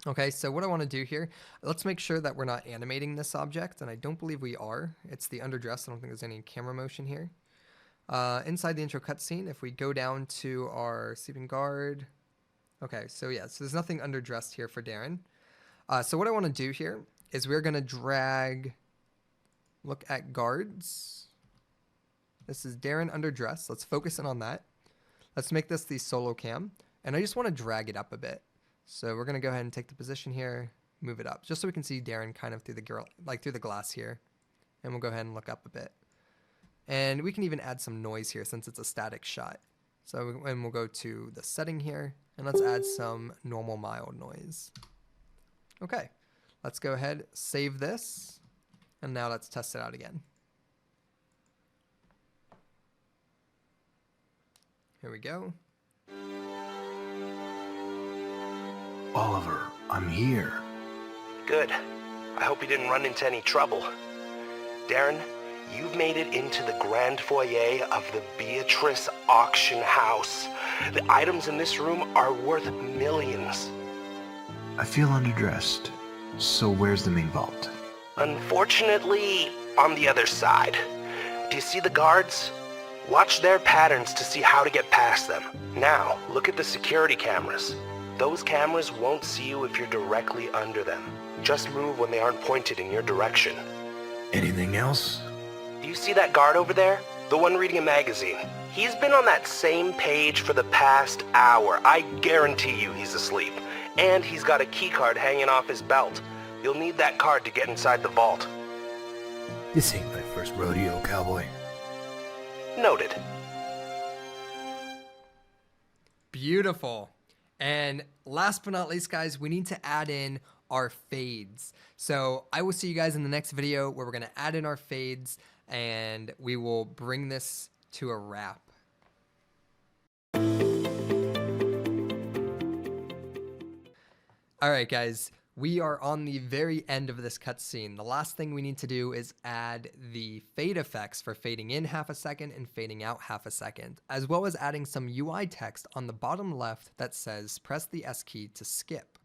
Okay, so what I want to do here, let's make sure that we're not animating this object, and I don't believe we are. It's the underdress. I don't think there's any camera motion here. Inside the intro cutscene, if we go down to our sleeping guard, okay, so yeah, so there's nothing underdressed here for Darren. So what I want to do here is we're going to drag, look at guards. This is Darren underdressed. Let's focus in on that. Let's make this the solo cam. And I just want to drag it up a bit. So we're going to go ahead and take the position here, move it up, just so we can see Darren kind of through the glass here. And we'll go ahead and look up a bit. And we can even add some noise here since it's a static shot. So, and we'll go to the setting here, and let's add some normal mild noise. Okay, let's go ahead, save this, and now let's test it out again. Here we go. Oliver, I'm here. Good. I hope you didn't run into any trouble. Darren, you've made it into the grand foyer of the Beatrice auction house. The items in this room are worth millions. I feel underdressed, so where's the main vault? Unfortunately, on the other side. Do you see the guards? Watch their patterns to see how to get past them. Now, look at the security cameras. Those cameras won't see you if you're directly under them. Just move when they aren't pointed in your direction. Anything else? Do you see that guard over there? The one reading a magazine. He's been on that same page for the past hour. I guarantee you he's asleep. And he's got a key card hanging off his belt. You'll need that card to get inside the vault. This ain't my first rodeo, cowboy. Noted. Beautiful. And last but not least, guys, we need to add in our fades. So I will see you guys in the next video where we're going to add in our fades and we will bring this to a wrap. All right, guys, we are on the very end of this cutscene. The last thing we need to do is add the fade effects for fading in half a second and fading out half a second, as well as adding some UI text on the bottom left that says press the S key to skip.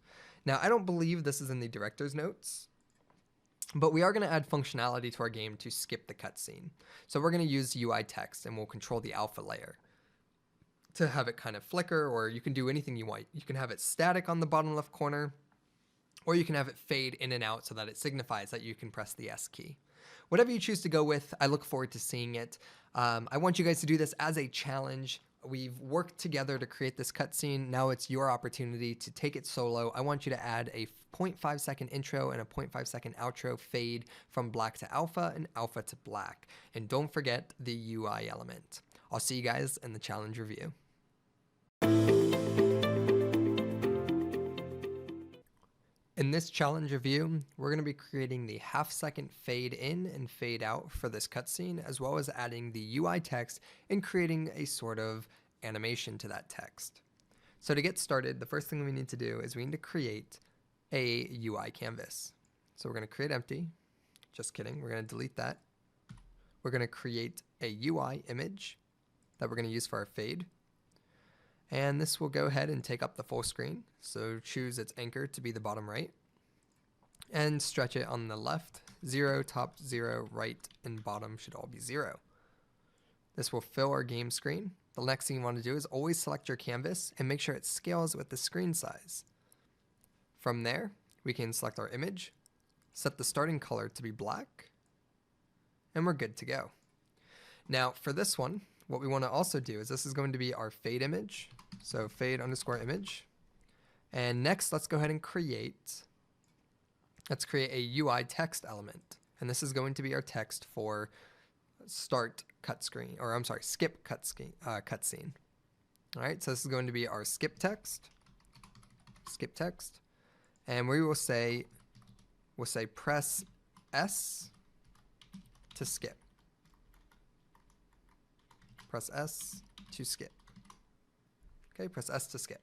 Now, I don't believe this is in the director's notes, but we are going to add functionality to our game to skip the cutscene. So we're going to use UI text and we'll control the alpha layer to have it kind of flicker, or you can do anything you want. You can have it static on the bottom left corner, or you can have it fade in and out so that it signifies that you can press the S key. Whatever you choose to go with, I look forward to seeing it. I want you guys to do this as a challenge. We've worked together to create this cutscene. Now it's your opportunity to take it solo. I want you to add a 0.5 second intro and a 0.5 second outro fade from black to alpha and alpha to black. And don't forget the UI element. I'll see you guys in the challenge review. In this challenge review, we're going to be creating the half-second fade in and fade out for this cutscene, as well as adding the UI text and creating a sort of animation to that text. So to get started, the first thing we need to do is we need to create a UI canvas. So we're going to create empty. Just kidding. We're going to delete that. We're going to create a UI image that we're going to use for our fade. And this will go ahead and take up the full screen. So choose its anchor to be the bottom right and stretch it on the left. 0, top 0, right, and bottom should all be 0. This will fill our game screen. The next thing you want to do is always select your canvas and make sure it scales with the screen size. From there, we can select our image, set the starting color to be black, and we're good to go. Now for this one, what we want to also do is this is going to be our fade image. So fade underscore image. And next, let's go ahead and let's create a UI text element. And this is going to be our text for start cut screen, or I'm sorry, skip cutscene. All right, so this is going to be our skip text. And we will say, press S to skip. Press S to skip. Okay, press S to skip.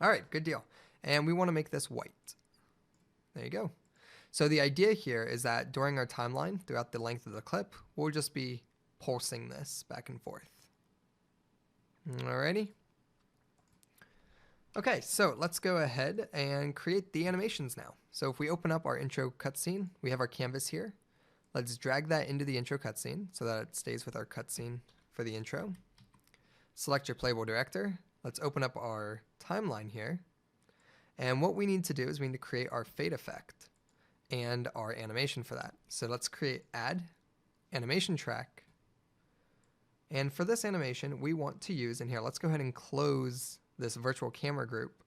All right, good deal. And we want to make this white. There you go. So the idea here is that during our timeline, throughout the length of the clip, we'll just be pulsing this back and forth. Alrighty. Okay, so let's go ahead and create the animations now. So if we open up our intro cutscene, we have our canvas here. Let's drag that into the intro cutscene so that it stays with our cutscene for the intro. Select your playable director. Let's open up our timeline here. And what we need to do is we need to create our fade effect and our animation for that. So let's create add animation track. And for this animation, we want to use, and here, let's go ahead and close this virtual camera group.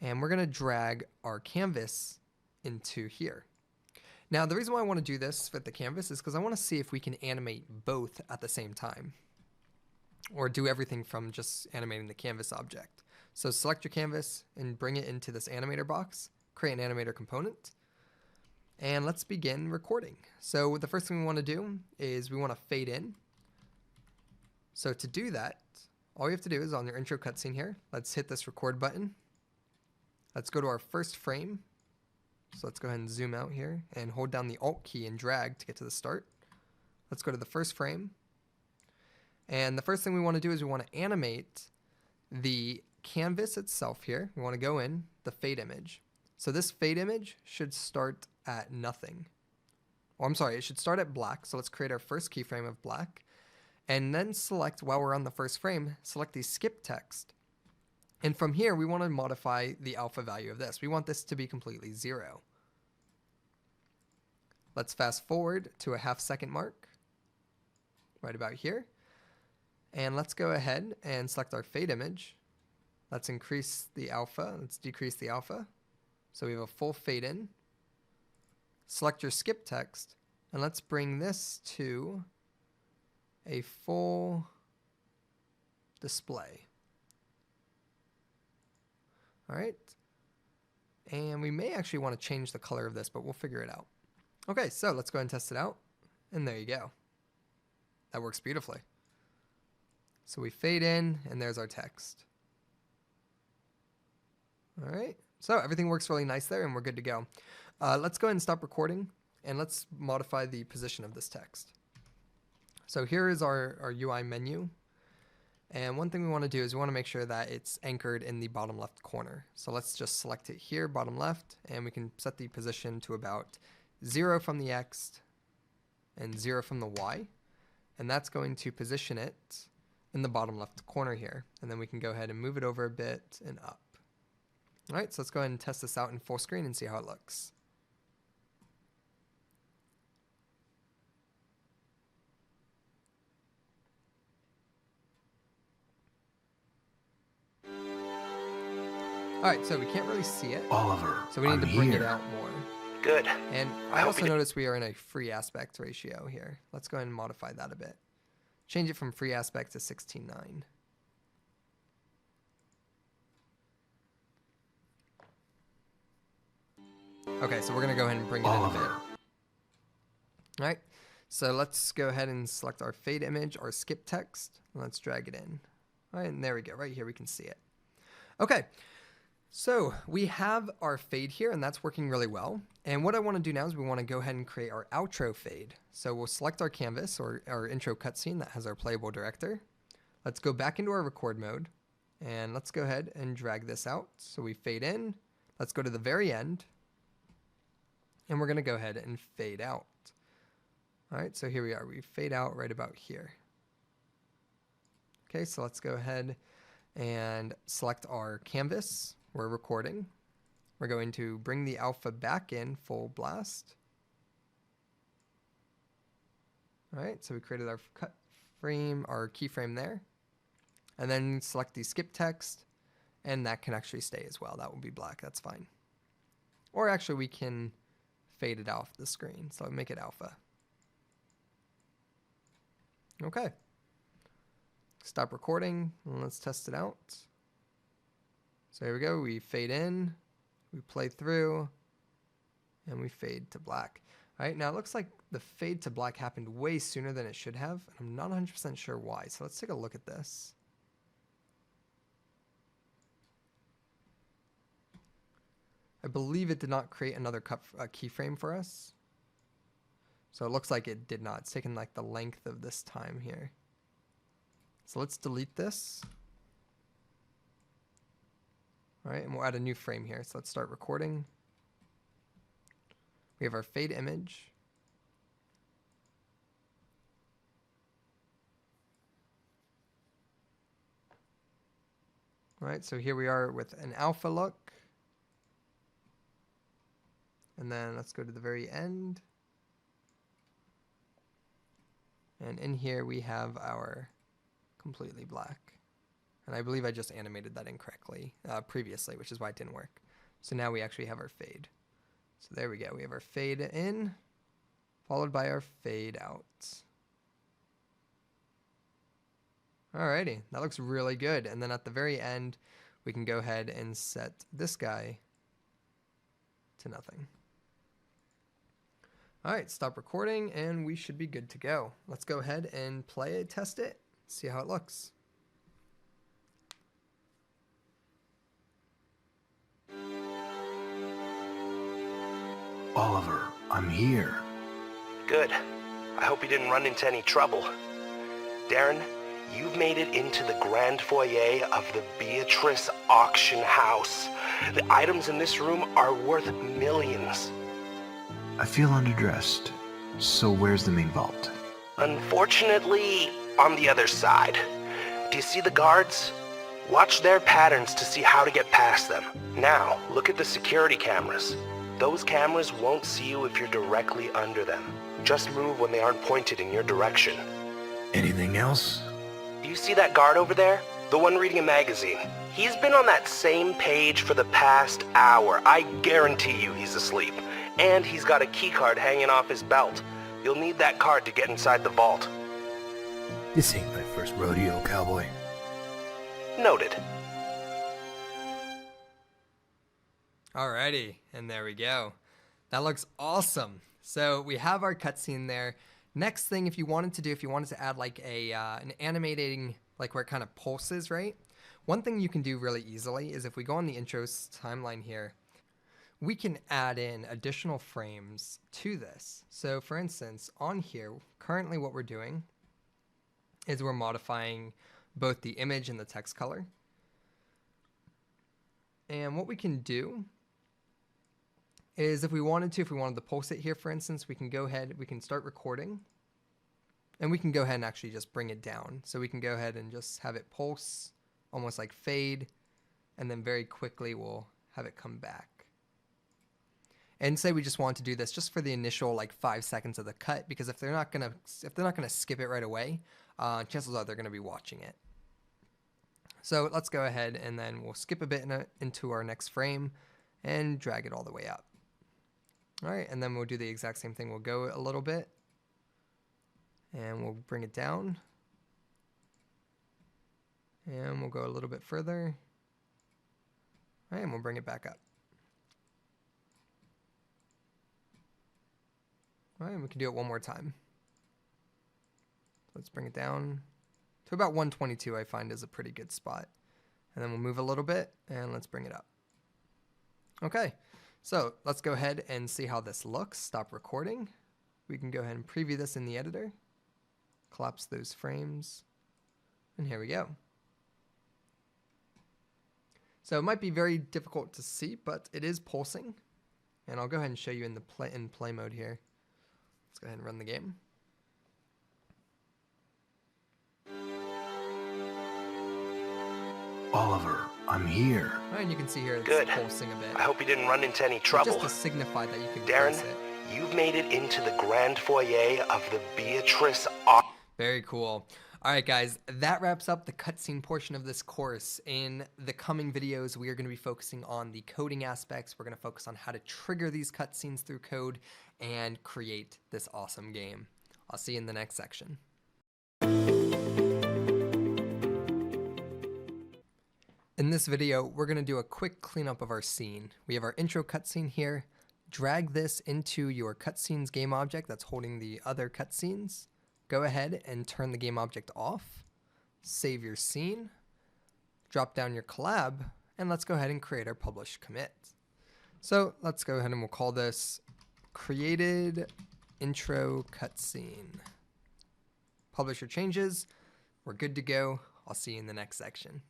And we're going to drag our canvas into here. Now, the reason why I want to do this with the canvas is because I want to see if we can animate both at the same time, or do everything from just animating the canvas object. So select your canvas and bring it into this animator box, create an animator component, and let's begin recording. So the first thing we want to do is we want to fade in. So to do that, all you have to do is on your intro cutscene here, let's hit this record button. Let's go to our first frame. So let's go ahead and zoom out here and hold down the Alt key and drag to get to the start. Let's go to the first frame. And the first thing we want to do is we want to animate the canvas itself here. We want to go in the fade image. So this fade image should start at nothing. Oh, I'm sorry, it should start at black. So let's create our first keyframe of black. And then select, while we're on the first frame, select the skip text. And from here, we want to modify the alpha value of this. We want this to be completely 0. Let's fast forward to a ½ second mark, right about here. And let's go ahead and select our fade image. Let's increase the alpha. Let's decrease the alpha. So we have a full fade in. Select your skip text. And let's bring this to a full display. All right. And we may actually want to change the color of this, but we'll figure it out. Okay, so let's go ahead and test it out. And there you go. That works beautifully. So we fade in, and there's our text. All right. So everything works really nice there, and we're good to go. Let's go ahead and stop recording, and let's modify the position of this text. So here is our UI menu. And one thing we want to do is we want to make sure that it's anchored in the bottom left corner. So let's just select it here, bottom left, and we can set the position to about 0 from the X and 0 from the Y. And that's going to position it in the bottom left corner here. And then we can go ahead and move it over a bit and up. All right, so let's go ahead and test this out in full screen and see how it looks. All right, so we can't really see it. Oliver, so we need to bring it out more. Good. And I also notice we are in a free aspect ratio here. Let's go ahead and modify that a bit. Change it from free aspect to 16:9. Okay, so we're going to go ahead and bring it in a bit. All right, so let's go ahead and select our fade image, our skip text, and let's drag it in. All right, and there we go. Right here we can see it. Okay. So we have our fade here, and that's working really well. And what I want to do now is we want to go ahead and create our outro fade. So we'll select our canvas or our intro cutscene that has our playable director. Let's go back into our record mode, and let's go ahead and drag this out. So we fade in. Let's go to the very end, and we're going to go ahead and fade out. All right, so here we are. We fade out right about here. Okay, so let's go ahead and select our canvas. We're recording. We're going to bring the alpha back in full blast. All right, so we created our cut frame, our keyframe there. And then select the skip text, and that can actually stay as well. That will be black, that's fine. Or actually we can fade it off the screen, so make it alpha. Okay. Stop recording, and let's test it out. So here we go, we fade in, we play through, and we fade to black. All right, now it looks like the fade to black happened way sooner than it should have, and I'm not 100% sure why, so let's take a look at this. I believe it did not create another keyframe for us. So it looks like it did not. It's taken like the length of this time here. So let's delete this. All right, and we'll add a new frame here. So let's start recording. We have our fade image. All right, so here we are with an alpha look. And then let's go to the very end. And in here we have our completely black. And I believe I just animated that incorrectly previously, which is why it didn't work. So now we actually have our fade. So there we go. We have our fade in, followed by our fade out. Alrighty, that looks really good. And then at the very end, we can go ahead and set this guy to nothing. All right, stop recording and we should be good to go. Let's go ahead and play it, test it, see how it looks. Oliver, I'm here. Good. I hope you didn't run into any trouble. Darren, you've made it into the grand foyer of the Beatrice auction house. The items in this room are worth millions. I feel underdressed, so where's the main vault? Unfortunately, on the other side. Do you see the guards? Watch their patterns to see how to get past them. Now, look at the security cameras. Those cameras won't see you if you're directly under them. Just move when they aren't pointed in your direction. Anything else? Do you see that guard over there? The one reading a magazine. He's been on that same page for the past hour. I guarantee you he's asleep. And he's got a key card hanging off his belt. You'll need that card to get inside the vault. This ain't my first rodeo, cowboy. Noted. Alrighty, and there we go. That looks awesome. So we have our cutscene there. Next thing, if you wanted to add like an animating, like where it kind of pulses, right? One thing you can do really easily is if we go on the intros timeline here, we can add in additional frames to this. So for instance, on here, currently what we're doing is we're modifying both the image and the text color. And what we can do is if we wanted to pulse it here, for instance, we can go ahead, we can start recording and we can go ahead and actually just bring it down. So we can go ahead and just have it pulse, almost like fade, and then very quickly we'll have it come back. And say we just want to do this just for the initial like 5 seconds of the cut, because if they're not gonna skip it right away, chances are they're gonna be watching it. So let's go ahead and then we'll skip a bit into our next frame and drag it all the way up. All right, and then we'll do the exact same thing. We'll go a little bit and we'll bring it down. And we'll go a little bit further. All right, and we'll bring it back up. All right, and we can do it one more time. Let's bring it down to about 122, I find is a pretty good spot. And then we'll move a little bit and let's bring it up. Okay, so let's go ahead and see how this looks. Stop recording. We can go ahead and preview this in the editor. Collapse those frames. And here we go. So it might be very difficult to see, but it is pulsing. And I'll go ahead and show you in the play mode here. Let's go ahead and run the game. Oliver, I'm here. All right, and you can see here it's Good. pulsing a bit. I hope you didn't run into any trouble. Just to signify that you can Darren, place it. you've made it into the grand foyer of the Beatrice auction. Very cool. All right, guys, that wraps up the cutscene portion of this course. In the coming videos, we are going to be focusing on the coding aspects. We're going to focus on how to trigger these cutscenes through code and create this awesome game. I'll see you in the next section. In this video, we're going to do a quick cleanup of our scene. We have our intro cutscene here. Drag this into your cutscenes game object that's holding the other cutscenes. Go ahead and turn the game object off. Save your scene. Drop down your collab, and let's go ahead and create our publish commit. So let's go ahead and we'll call this created intro cutscene. Publish your changes. We're good to go. I'll see you in the next section.